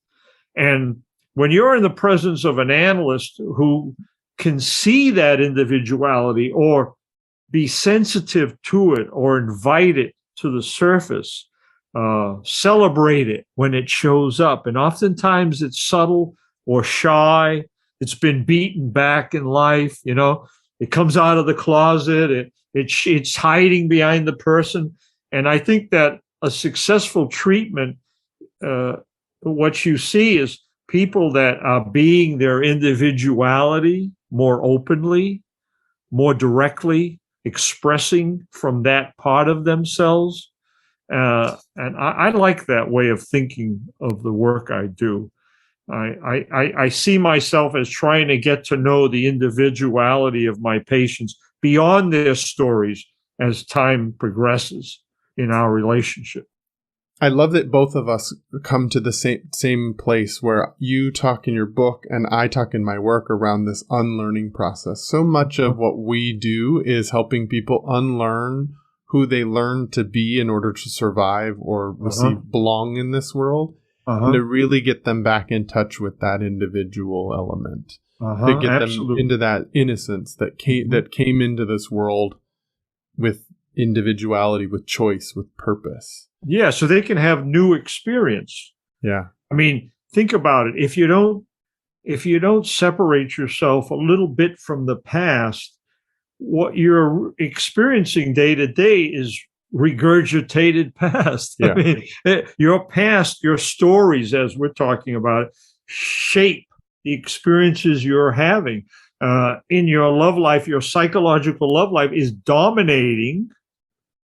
And when you're in the presence of an analyst who can see that individuality or be sensitive to it or invite it to the surface, celebrate it when it shows up. And oftentimes it's subtle or shy. It's been beaten back in life. It comes out of the closet. It's hiding behind the person. And I think that a successful treatment, what you see is people that are being their individuality more openly, more directly, expressing from that part of themselves. And I like that way of thinking of the work I do. I see myself as trying to get to know the individuality of my patients beyond their stories as time progresses in our relationship. I love that both of us come to the same place where you talk in your book and I talk in my work around this unlearning process. So much of what we do is helping people unlearn who they learn to be in order to survive or belong in this world, and to really get them back in touch with that individual element, to get them into that innocence that came into this world with individuality, with choice, with purpose. Yeah, so they can have new experience. Yeah. I mean, think about it. If you don't separate yourself a little bit from the past, what you're experiencing day to day is regurgitated past. Yeah. I mean, your past, your stories, as we're talking about, shape the experiences you're having. In your love life, your psychological love life is dominating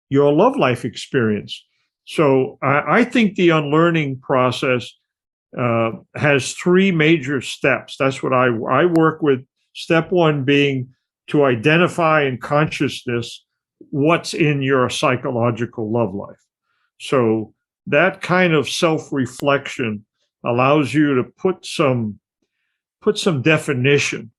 your love life experience. So I think the unlearning process has three major steps. That's what I work with. Step one being to identify in consciousness what's in your psychological love life. So that kind of self-reflection allows you to put some definition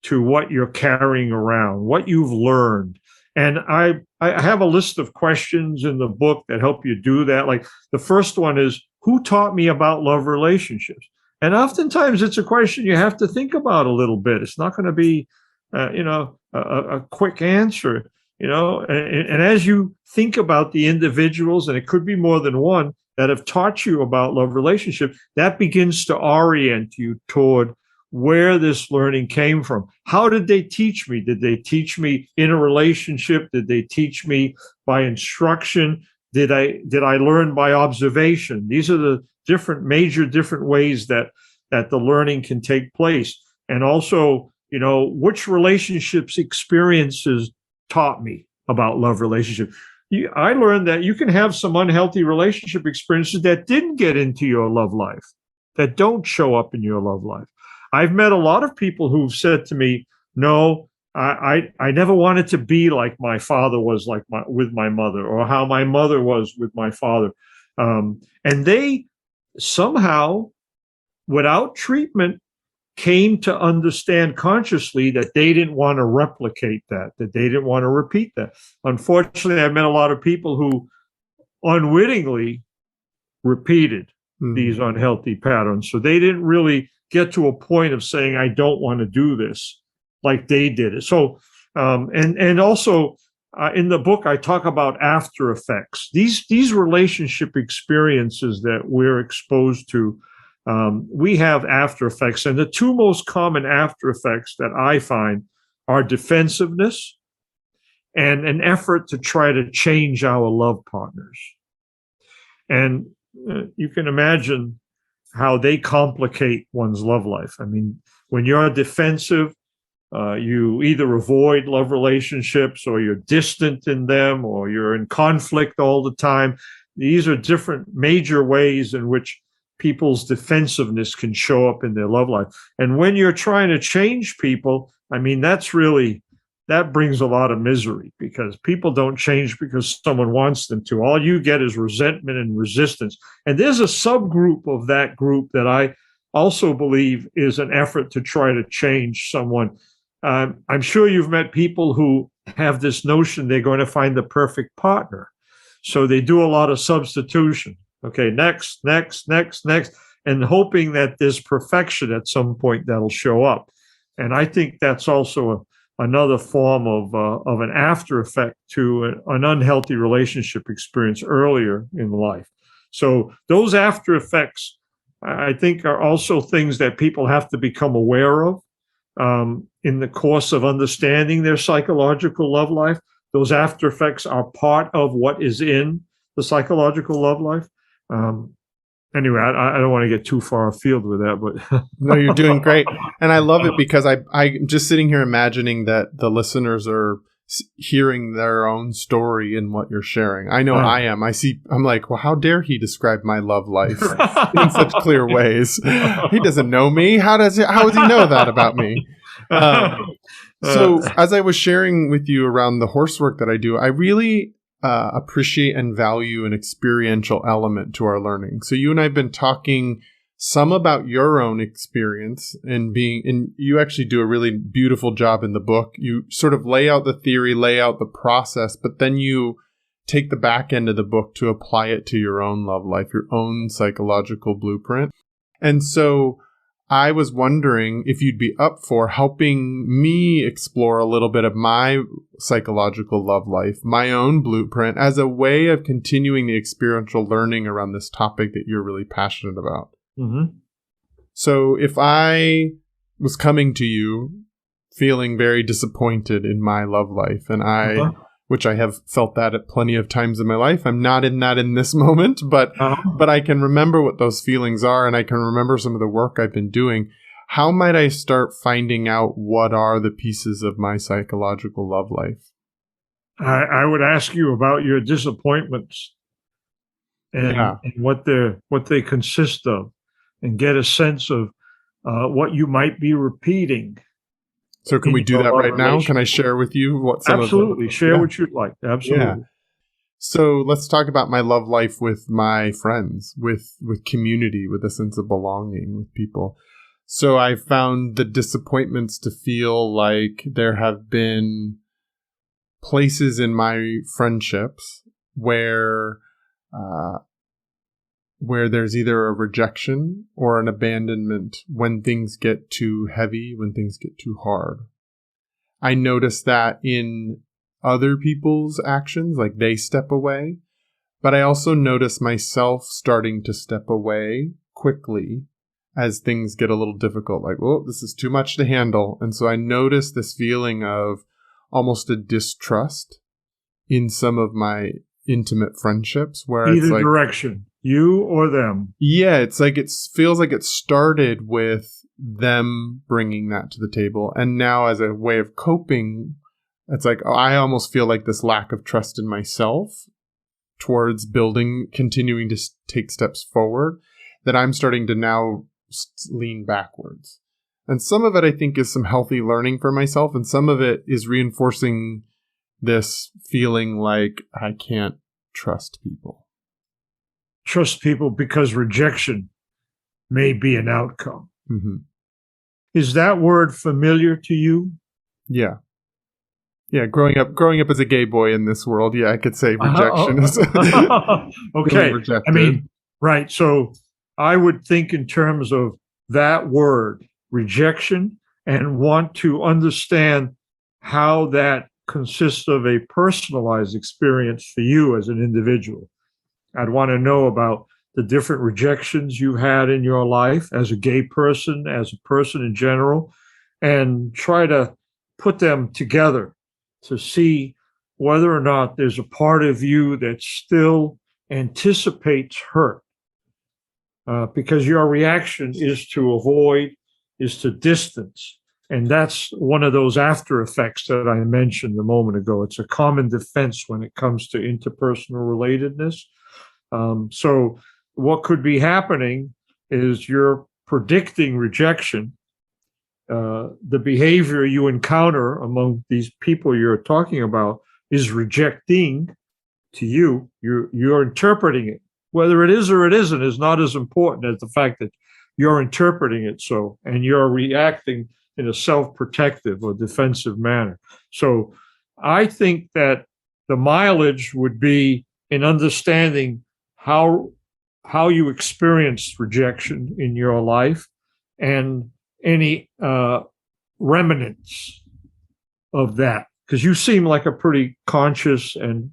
to what you're carrying around, what you've learned. And I have a list of questions in the book that help you do that. Like the first one is, who taught me about love relationships? And oftentimes it's a question you have to think about a little bit. It's not going to be, a quick answer, and as you think about the individuals, and it could be more than one, that have taught you about love relationship, that begins to orient you toward where this learning came from. How did they teach me? Did they teach me in a relationship? Did they teach me by instruction? Did I learn by observation? These are the different ways that the learning can take place. And also, which relationships experiences taught me about love relationship. I learned that you can have some unhealthy relationship experiences that didn't get into your love life, that don't show up in your love life. I've met a lot of people who've said to me, no, I never wanted to be like my father was with my mother, or how my mother was with my father. And they somehow, without treatment, came to understand consciously that they didn't want to replicate that they didn't want to repeat that. Unfortunately, I've met a lot of people who unwittingly repeated these unhealthy patterns. So they didn't really get to a point of saying, I don't want to do this like they did it. So, and also in the book, I talk about after effects. These relationship experiences that we're exposed to, we have after effects. And the two most common after effects that I find are defensiveness and an effort to try to change our love partners. And you can imagine how they complicate one's love life. I mean, when you're defensive, you either avoid love relationships, or you're distant in them, or you're in conflict all the time. These are different major ways in which people's defensiveness can show up in their love life. And when you're trying to change people, I mean, that brings a lot of misery, because people don't change because someone wants them to. All you get is resentment and resistance. And there's a subgroup of that group that I also believe is an effort to try to change someone. I'm sure you've met people who have this notion they're going to find the perfect partner. So they do a lot of substitution. Okay, next, and hoping that there's perfection at some point that'll show up. And I think that's also another form of an after effect to an unhealthy relationship experience earlier in life. So those after effects, I think, are also things that people have to become aware of in the course of understanding their psychological love life. Those after effects are part of what is in the psychological love life. Anyway, I don't want to get too far afield with that, but no, you're doing great. And I love it, because I'm just sitting here imagining that the listeners are hearing their own story in what you're sharing. I know I am. I'm like, well, how dare he describe my love life in such clear ways? He doesn't know me. How does he know that about me? So as I was sharing with you around the horse work that I do, I really appreciate and value an experiential element to our learning. So you and I have been talking some about your own experience and you actually do a really beautiful job in the book. You sort of lay out the theory, lay out the process, but then you take the back end of the book to apply it to your own love life, your own psychological blueprint. And so I was wondering if you'd be up for helping me explore a little bit of my psychological love life, my own blueprint, as a way of continuing the experiential learning around this topic that you're really passionate about. Mm-hmm. So if I was coming to you feeling very disappointed in my love life, and which I have felt that at plenty of times in my life. I'm not in that in this moment, but I can remember what those feelings are, and I can remember some of the work I've been doing. How might I start finding out what are the pieces of my psychological love life? I would ask you about your disappointments and what they consist of, and get a sense of what you might be repeating. So can we do that right now? Can I share with you what some Absolutely. of Share what you'd like. Absolutely. Yeah. So let's talk about my love life with my friends, with community, with a sense of belonging with people. So I found the disappointments to feel like there have been places in my friendships where there's either a rejection or an abandonment when things get too heavy, when things get too hard. I notice that in other people's actions, like they step away, but I also notice myself starting to step away quickly as things get a little difficult, like, oh, this is too much to handle. And so I notice this feeling of almost a distrust in some of my intimate friendships where either it's like, direction, you or them. Yeah, it's like it feels like it started with them bringing that to the table, and now as a way of coping, it's like I almost feel like this lack of trust in myself towards continuing to take steps forward, that I'm starting to now lean backwards. And some of it I think is some healthy learning for myself, and some of it is reinforcing this feeling like I can't trust people. Trust people because rejection may be an outcome. Mm-hmm. Is that word familiar to you? Yeah. Yeah, growing up as a gay boy in this world, I could say rejection is okay. rejected. I mean, right. So I would think in terms of that word, rejection, and want to understand how that consists of a personalized experience for you as an individual. I'd want to know about the different rejections you've had in your life as a gay person, as a person in general, and try to put them together to see whether or not there's a part of you that still anticipates hurt. Because your reaction is to avoid, is to distance. And that's one of those after effects that I mentioned a moment ago. It's a common defense when it comes to interpersonal relatedness. So what could be happening is you're predicting rejection. The behavior you encounter among these people you're talking about is rejecting to you. You're interpreting it. Whether it is or it isn't is not as important as the fact that you're interpreting it so, and you're reacting in a self-protective or defensive manner. So I think that the mileage would be in understanding how you experienced rejection in your life and any remnants of that. Because you seem like a pretty conscious and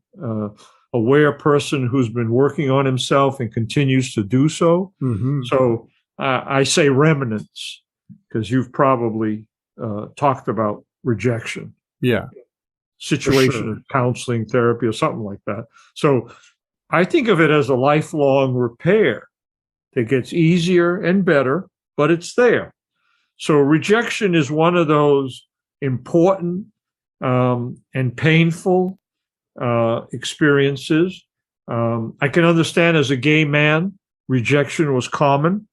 aware person who's been working on himself and continues to do so. Mm-hmm. So I say remnants because you've probably talked about rejection. Yeah. Situation of counseling, therapy, or something like that. So I think of it as a lifelong repair that gets easier and better, but it's there. So rejection is one of those important and painful experiences. I can understand as a gay man, rejection was common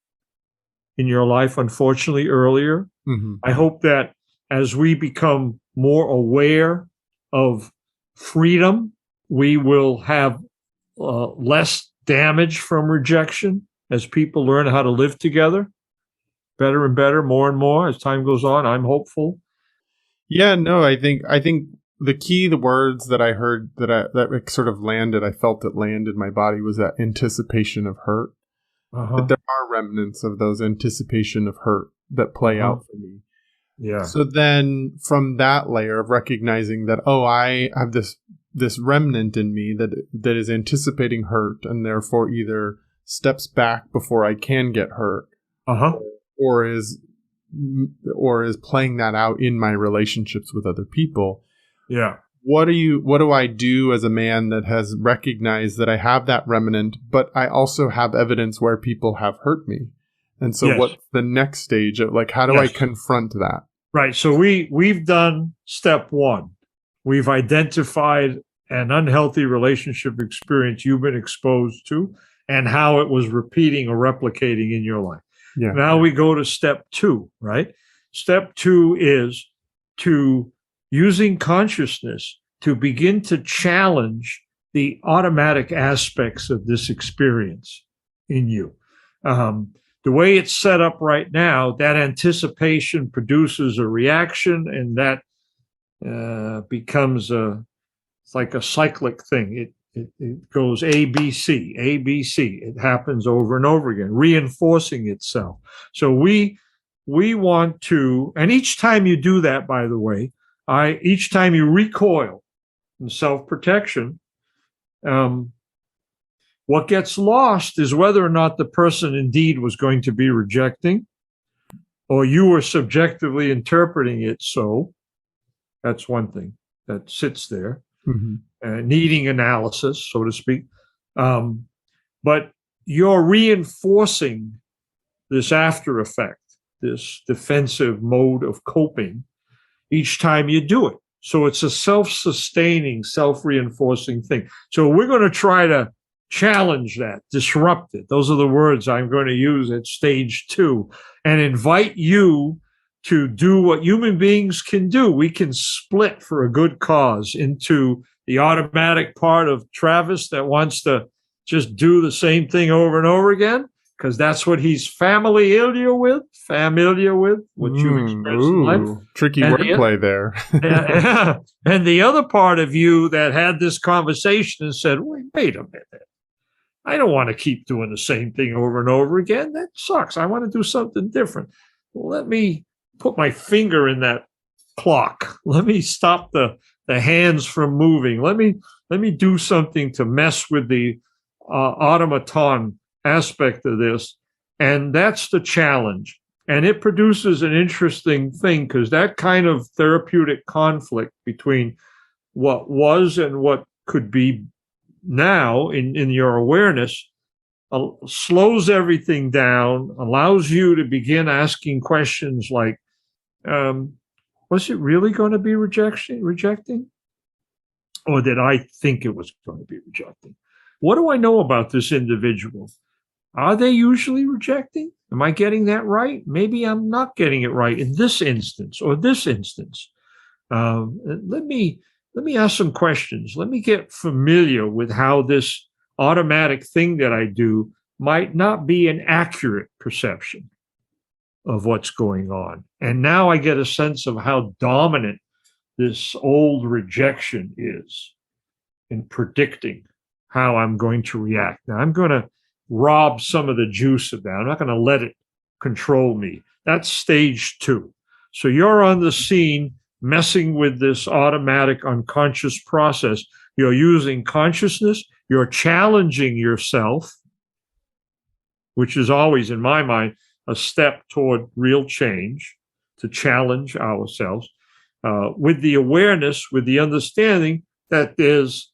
in your life, unfortunately, earlier. Mm-hmm. I hope that as we become more aware of freedom, we will have less damage from rejection as people learn how to live together better and better, more and more as time goes on. I'm hopeful. Yeah, no, I think the words that I heard that sort of landed, I felt it land in my body, was that anticipation of hurt. That there are remnants of those anticipation of hurt that play out for me. Yeah. So then from that layer of recognizing that, I have this remnant in me that is anticipating hurt and therefore either steps back before I can get hurt, or is playing that out in my relationships with other people. Yeah. What do I do as a man that has recognized that I have that remnant, but I also have evidence where people have hurt me? And so what's the next stage of, like, how do I confront that? Right. So we've done step one. We've identified an unhealthy relationship experience you've been exposed to and how it was repeating or replicating in your life. Yeah. Now we go to step two, right? Step two is to using consciousness to begin to challenge the automatic aspects of this experience in you. The way it's set up right now, that anticipation produces a reaction, and that becomes it's like a cyclic thing. It goes A, B, C, A, B, C. It happens over and over again, reinforcing itself. So we want to, and each time you do that, by the way, each time you recoil in self-protection, what gets lost is whether or not the person indeed was going to be rejecting, or you were subjectively interpreting it so. That's one thing that sits there, needing analysis, so to speak. But you're reinforcing this after effect, this defensive mode of coping each time you do it. So it's a self-sustaining, self-reinforcing thing. So we're going to try to challenge that, disrupt it. Those are the words I'm going to use at stage two, and invite you to do what human beings can do. We can split for a good cause into the automatic part of Travis that wants to just do the same thing over and over again, because that's what he's familiar with, what you've expressed in life. Tricky wordplay there. And the other part of you that had this conversation and said, wait a minute. I don't want to keep doing the same thing over and over again. That sucks. I want to do something different. Let me put my finger in that clock. Let me stop the hands from moving. Let me do something to mess with the automaton aspect of this. And that's the challenge. And it produces an interesting thing, because that kind of therapeutic conflict between what was and what could be now in your awareness slows everything down, allows you to begin asking questions like, was it really going to be rejecting? Or did I think it was going to be rejecting? What do I know about this individual? Are they usually rejecting? Am I getting that right? Maybe I'm not getting it right in this instance or this instance. Let me ask some questions. Let me get familiar with how this automatic thing that I do might not be an accurate perception of what's going on. And now I get a sense of how dominant this old rejection is in predicting how I'm going to react. Now I'm going to rob some of the juice of that. I'm not going to let it control me. That's stage two. So you're on the scene messing with this automatic unconscious process. You're using consciousness. You're challenging yourself, which is always, in my mind, a step toward real change, to challenge ourselves with the awareness, with the understanding that there's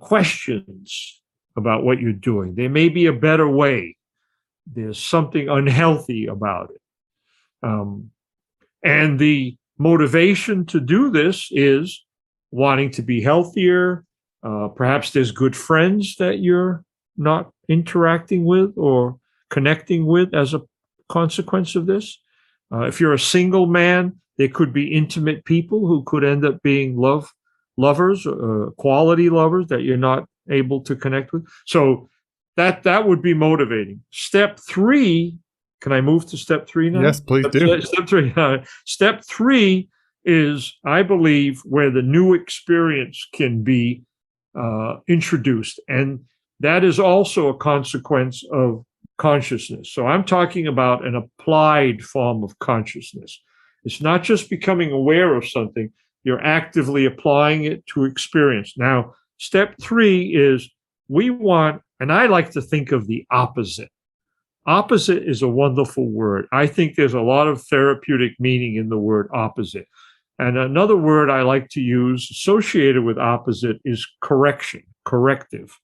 questions about what you're doing. There may be a better way. There's something unhealthy about it. And the motivation to do this is wanting to be healthier. Perhaps there's good friends that you're not interacting with or connecting with as a consequence of this. If you're a single man, there could be intimate people who could end up being lovers, quality lovers that you're not able to connect with. So That would be motivating. Step 3, can I move to step 3 now? Yes, please do. Step 3. Step 3 is, I believe, where the new experience can be introduced. And that is also a consequence of consciousness. So I'm talking about an applied form of consciousness. It's not just becoming aware of something, you're actively applying it to experience. Now, step 3 is we want, and I like to think of the opposite. Opposite is a wonderful word. I think there's a lot of therapeutic meaning in the word opposite. And another word I like to use associated with opposite is correction, corrective.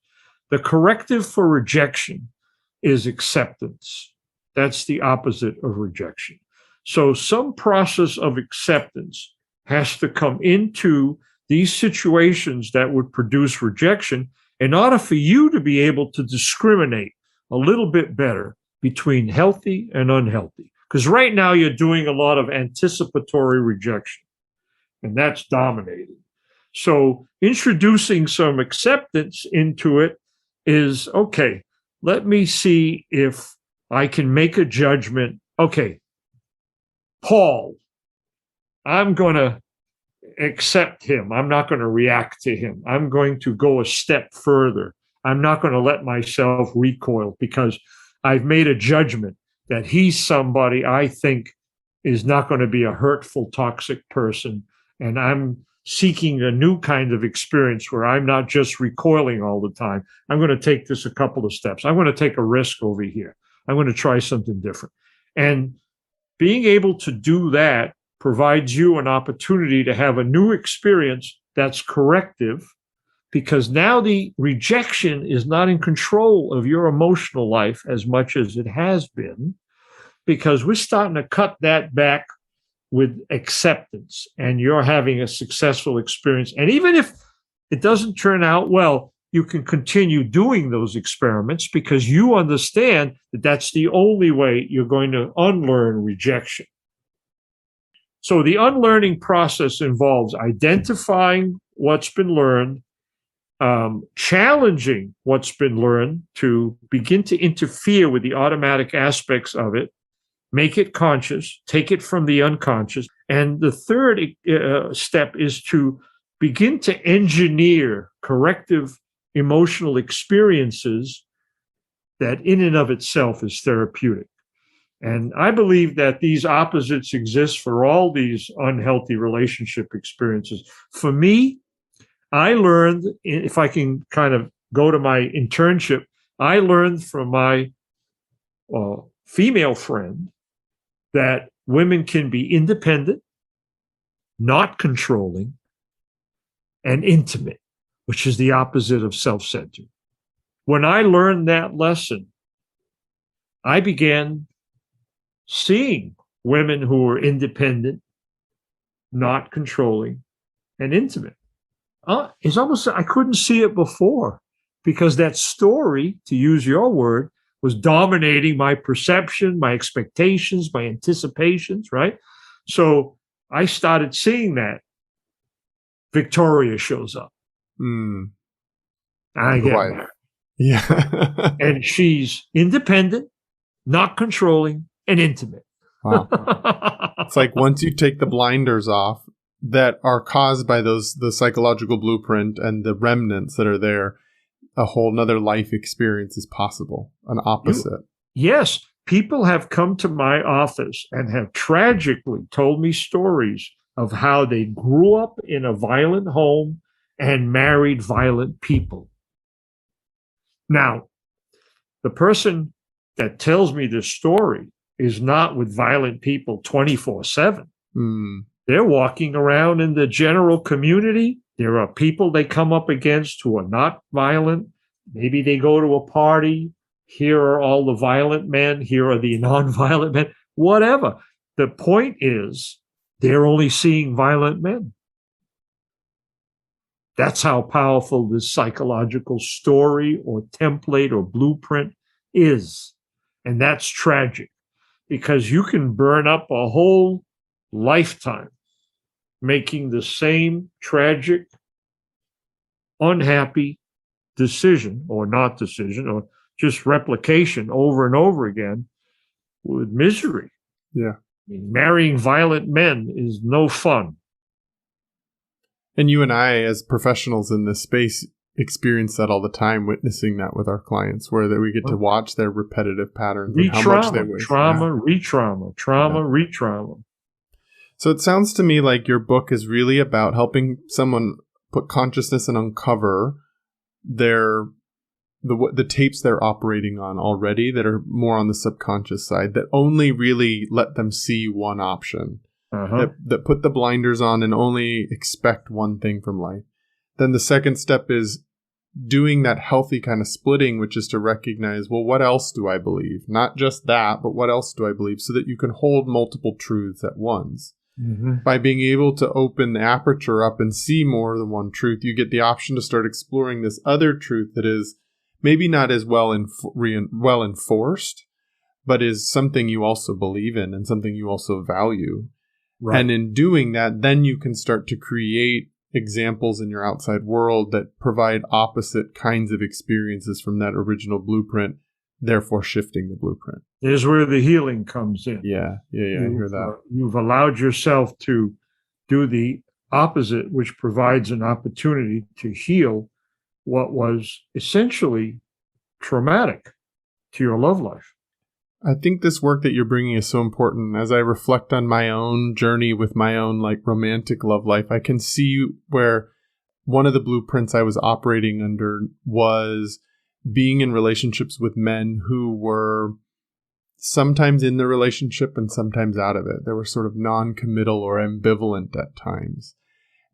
The corrective for rejection is acceptance. That's the opposite of rejection. So some process of acceptance has to come into these situations that would produce rejection in order for you to be able to discriminate a little bit better between healthy and unhealthy. Because right now you're doing a lot of anticipatory rejection, and that's dominating. So introducing some acceptance into it is, okay, let me see if I can make a judgment. Okay, Paul, I'm going to accept him. I'm not going to react to him. I'm going to go a step further. I'm not going to let myself recoil because I've made a judgment that he's somebody I think is not going to be a hurtful, toxic person. And I'm seeking a new kind of experience where I'm not just recoiling all the time. I'm going to take this a couple of steps. I'm going to take a risk over here. I'm going to try something different. And being able to do that provides you an opportunity to have a new experience that's corrective, because now the rejection is not in control of your emotional life as much as it has been, because we're starting to cut that back with acceptance, and you're having a successful experience. And even if it doesn't turn out well, you can continue doing those experiments because you understand that that's the only way you're going to unlearn rejection. So the unlearning process involves identifying what's been learned, challenging what's been learned to begin to interfere with the automatic aspects of it, make it conscious, take it from the unconscious. And the third step is to begin to engineer corrective emotional experiences that in and of itself is therapeutic. And I believe that these opposites exist for all these unhealthy relationship experiences. For me, I learned, if I can kind of go to my internship, I learned from my female friend that women can be independent, not controlling, and intimate, which is the opposite of self-centered. When I learned that lesson, I began seeing women who were independent, not controlling, and intimate. It's almost, I couldn't see it before because that story, to use your word, was dominating my perception, my expectations, my anticipations, right? So I started seeing that. Victoria shows up. I get Right. Yeah. and she's independent, not controlling, and intimate. Wow. It's like once you take the blinders off that are caused by the psychological blueprint and the remnants that are there, a whole nother life experience is possible, an opposite. Yes. People have come to my office and have tragically told me stories of how they grew up in a violent home and married violent people. Now, the person that tells me this story is not with violent people 24/7. They're walking around in the general community. There are people they come up against who are not violent. Maybe they go to a party. Here are all the violent men. Here are the non-violent men. Whatever. The point is, they're only seeing violent men. That's how powerful this psychological story or template or blueprint is. And that's tragic because you can burn up a whole lifetime making the same tragic, unhappy decision or not decision or just replication over and over again with misery. Yeah. I mean, marrying violent men is no fun. And you and I, as professionals in this space, experience that all the time, witnessing that with our clients, where that we get to watch their repetitive patterns and how much they waste. Trauma, re-trauma, re-trauma. So it sounds to me like your book is really about helping someone put consciousness and uncover the tapes they're operating on already that are more on the subconscious side, that only really let them see one option, that put the blinders on and only expect one thing from life. Then the second step is doing that healthy kind of splitting, which is to recognize, well, what else do I believe? Not just that, but what else do I believe? So that you can hold multiple truths at once. By being able to open the aperture up and see more than one truth, you get the option to start exploring this other truth that is maybe not as well enforced, but is something you also believe in and something you also value. Right. And in doing that, then you can start to create examples in your outside world that provide opposite kinds of experiences from that original blueprint, therefore shifting the blueprint. Here's where the healing comes in. Yeah, I hear that. You've allowed yourself to do the opposite, which provides an opportunity to heal what was essentially traumatic to your love life. I think this work that you're bringing is so important. As I reflect on my own journey with my own romantic love life, I can see where one of the blueprints I was operating under was being in relationships with men who were sometimes in the relationship and sometimes out of it. They were sort of non-committal or ambivalent at times.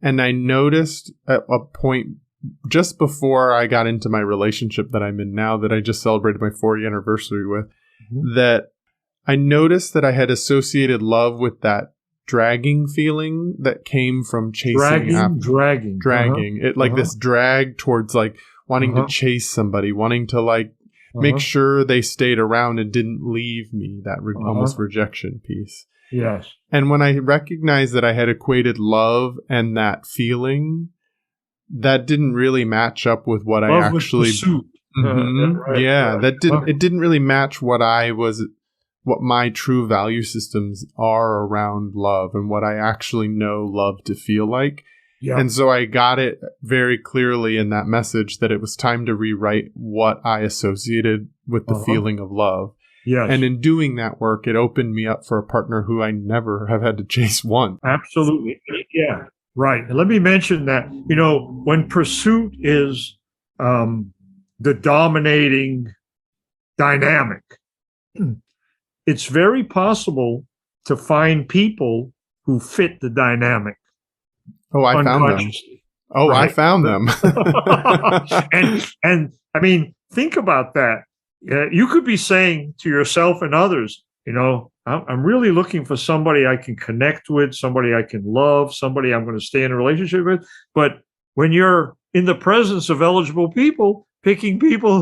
And I noticed at a point just before I got into my relationship that I'm in now, that I just celebrated my 4-year anniversary with, that I noticed that I had associated love with that dragging feeling that came from chasing dragging it, this drag towards wanting to chase somebody, wanting to make sure they stayed around and didn't leave me, that almost rejection piece. Yes. And when I recognized that I had equated love and that feeling, that didn't really match up with what love I actually... It didn't really match what my true value systems are around love and what I actually know love to feel like. Yeah. And so I got it very clearly in that message that it was time to rewrite what I associated with the feeling of love. Yes. And in doing that work, it opened me up for a partner who I never have had to chase once. Absolutely. Yeah. Right. And let me mention that, when pursuit is the dominating dynamic, it's very possible to find people who fit the dynamic. Oh, I found them. Oh, right? I found them. and I mean, think about that. You could be saying to yourself and others, I'm really looking for somebody I can connect with, somebody I can love, somebody I'm going to stay in a relationship with. But when you're in the presence of eligible people, picking people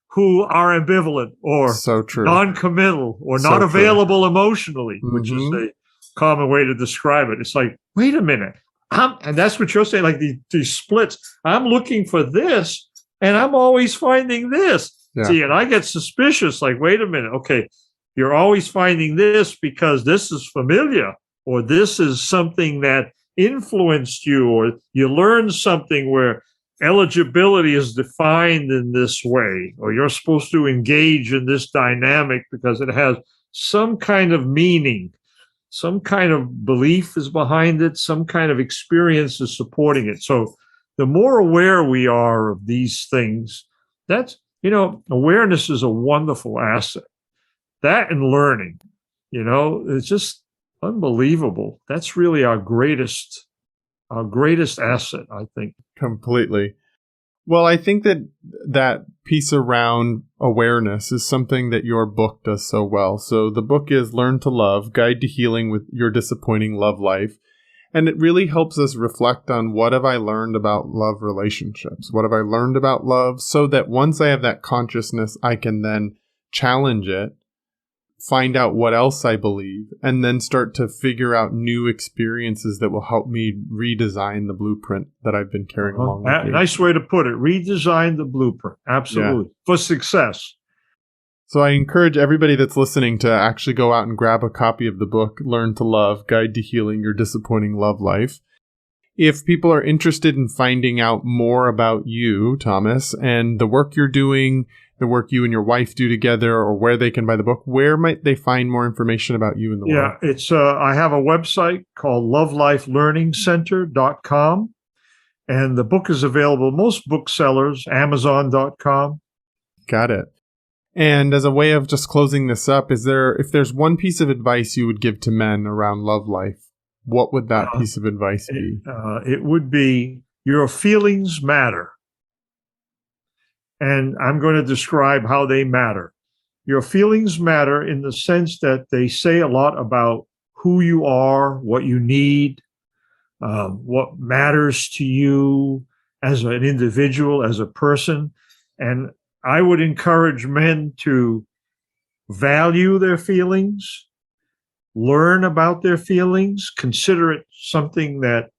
who are ambivalent or non-committal or not available emotionally, which is a common way to describe it. It's like, wait a minute. And that's what you're saying, these splits. I'm looking for this, and I'm always finding this. Yeah. See, and I get suspicious, wait a minute. Okay, you're always finding this because this is familiar, or this is something that influenced you, or you learned something where eligibility is defined in this way, or you're supposed to engage in this dynamic because it has some kind of meaning. Some kind of belief is behind it. Some kind of experience is supporting it. So the more aware we are of these things, awareness is a wonderful asset. That and learning, it's just unbelievable. That's really our greatest asset, I think. Completely. Well, I think that piece around awareness is something that your book does so well. So the book is Learn to Love, Guide to Healing with Your Disappointing Love Life. And it really helps us reflect on what have I learned about love relationships? What have I learned about love? So that once I have that consciousness, I can then challenge it, find out what else I believe, and then start to figure out new experiences that will help me redesign the blueprint that I've been carrying along with me. Nice way to put it. Redesign the blueprint. Absolutely. Yeah. For success. So I encourage everybody that's listening to actually go out and grab a copy of the book, Learn to Love, Guide to Healing Your Disappointing Love Life. If people are interested in finding out more about you, Thomas, and the work you're doing, the work you and your wife do together, or where they can buy the book, where might they find more information about you in the world? Yeah, it's I have a website called lovelifelearningcenter.com, and the book is available most booksellers, Amazon.com. Got it. And as a way of just closing this up, if there's one piece of advice you would give to men around love life, what would that piece of advice be? It would be, your feelings matter. And I'm going to describe how they matter. Your feelings matter in the sense that they say a lot about who you are, what you need, what matters to you as an individual, as a person. And I would encourage men to value their feelings, learn about their feelings, consider it something that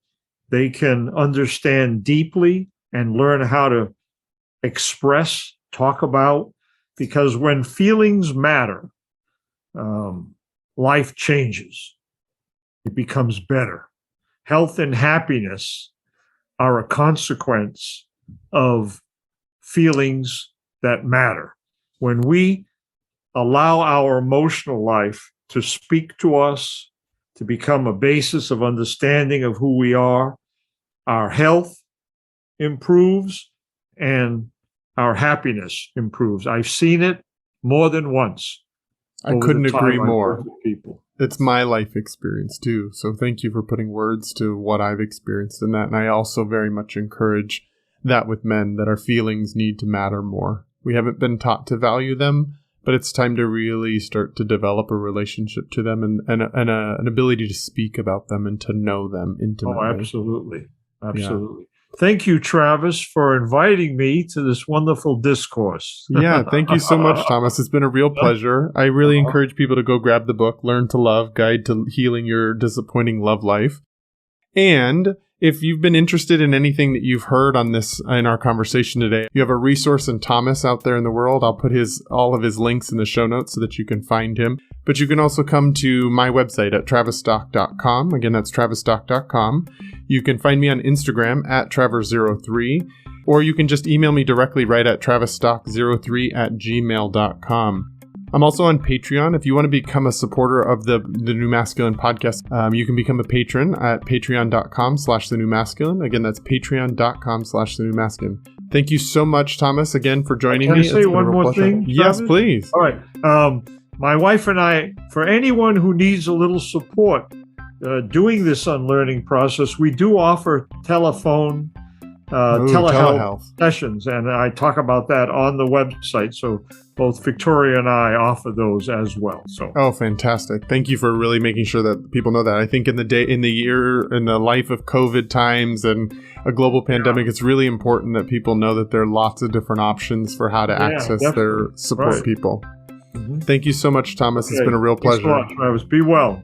they can understand deeply and learn how to express, talk about, because when feelings matter, life changes. It becomes better. Health and happiness are a consequence of feelings that matter. When we allow our emotional life to speak to us, to become a basis of understanding of who we are, our health improves and our happiness improves. I've seen it more than once. I couldn't agree more. With people. It's my life experience too. So thank you for putting words to what I've experienced in that. And I also very much encourage that with men, that our feelings need to matter more. We haven't been taught to value them, but it's time to really start to develop a relationship to them and an ability to speak about them and to know them intimately. Oh, absolutely. Absolutely. Yeah. Thank you, Travis, for inviting me to this wonderful discourse. Yeah, thank you so much, Thomas. It's been a real pleasure. I really encourage people to go grab the book, Learn to Love, Guide to Healing Your Disappointing Love Life. And if you've been interested in anything that you've heard on this in our conversation today, you have a resource in Thomas out there in the world. I'll put all of his links in the show notes so that you can find him. But you can also come to my website at travisstock.com. Again, that's travisstock.com. You can find me on Instagram at Travers03, or you can just email me directly right at travisstock03@gmail.com. I'm also on Patreon. If you want to become a supporter of the New Masculine podcast, you can become a patron at patreon.com/the New Masculine. Again, that's patreon.com/the New Masculine. Thank you so much, Thomas, again, for joining me. Can I say one more thing? Yes, please. All right. My wife and I, for anyone who needs a little support doing this unlearning process, we do offer telehealth sessions, and I talk about that on the website. So both Victoria and I offer those as well. So fantastic! Thank you for really making sure that people know that. I think in the life of COVID times and a global pandemic, it's really important that people know that there are lots of different options for how to access their support people. Mm-hmm. Thank you so much, Thomas. It's been a real pleasure. Thanks a lot, Travis. Be well.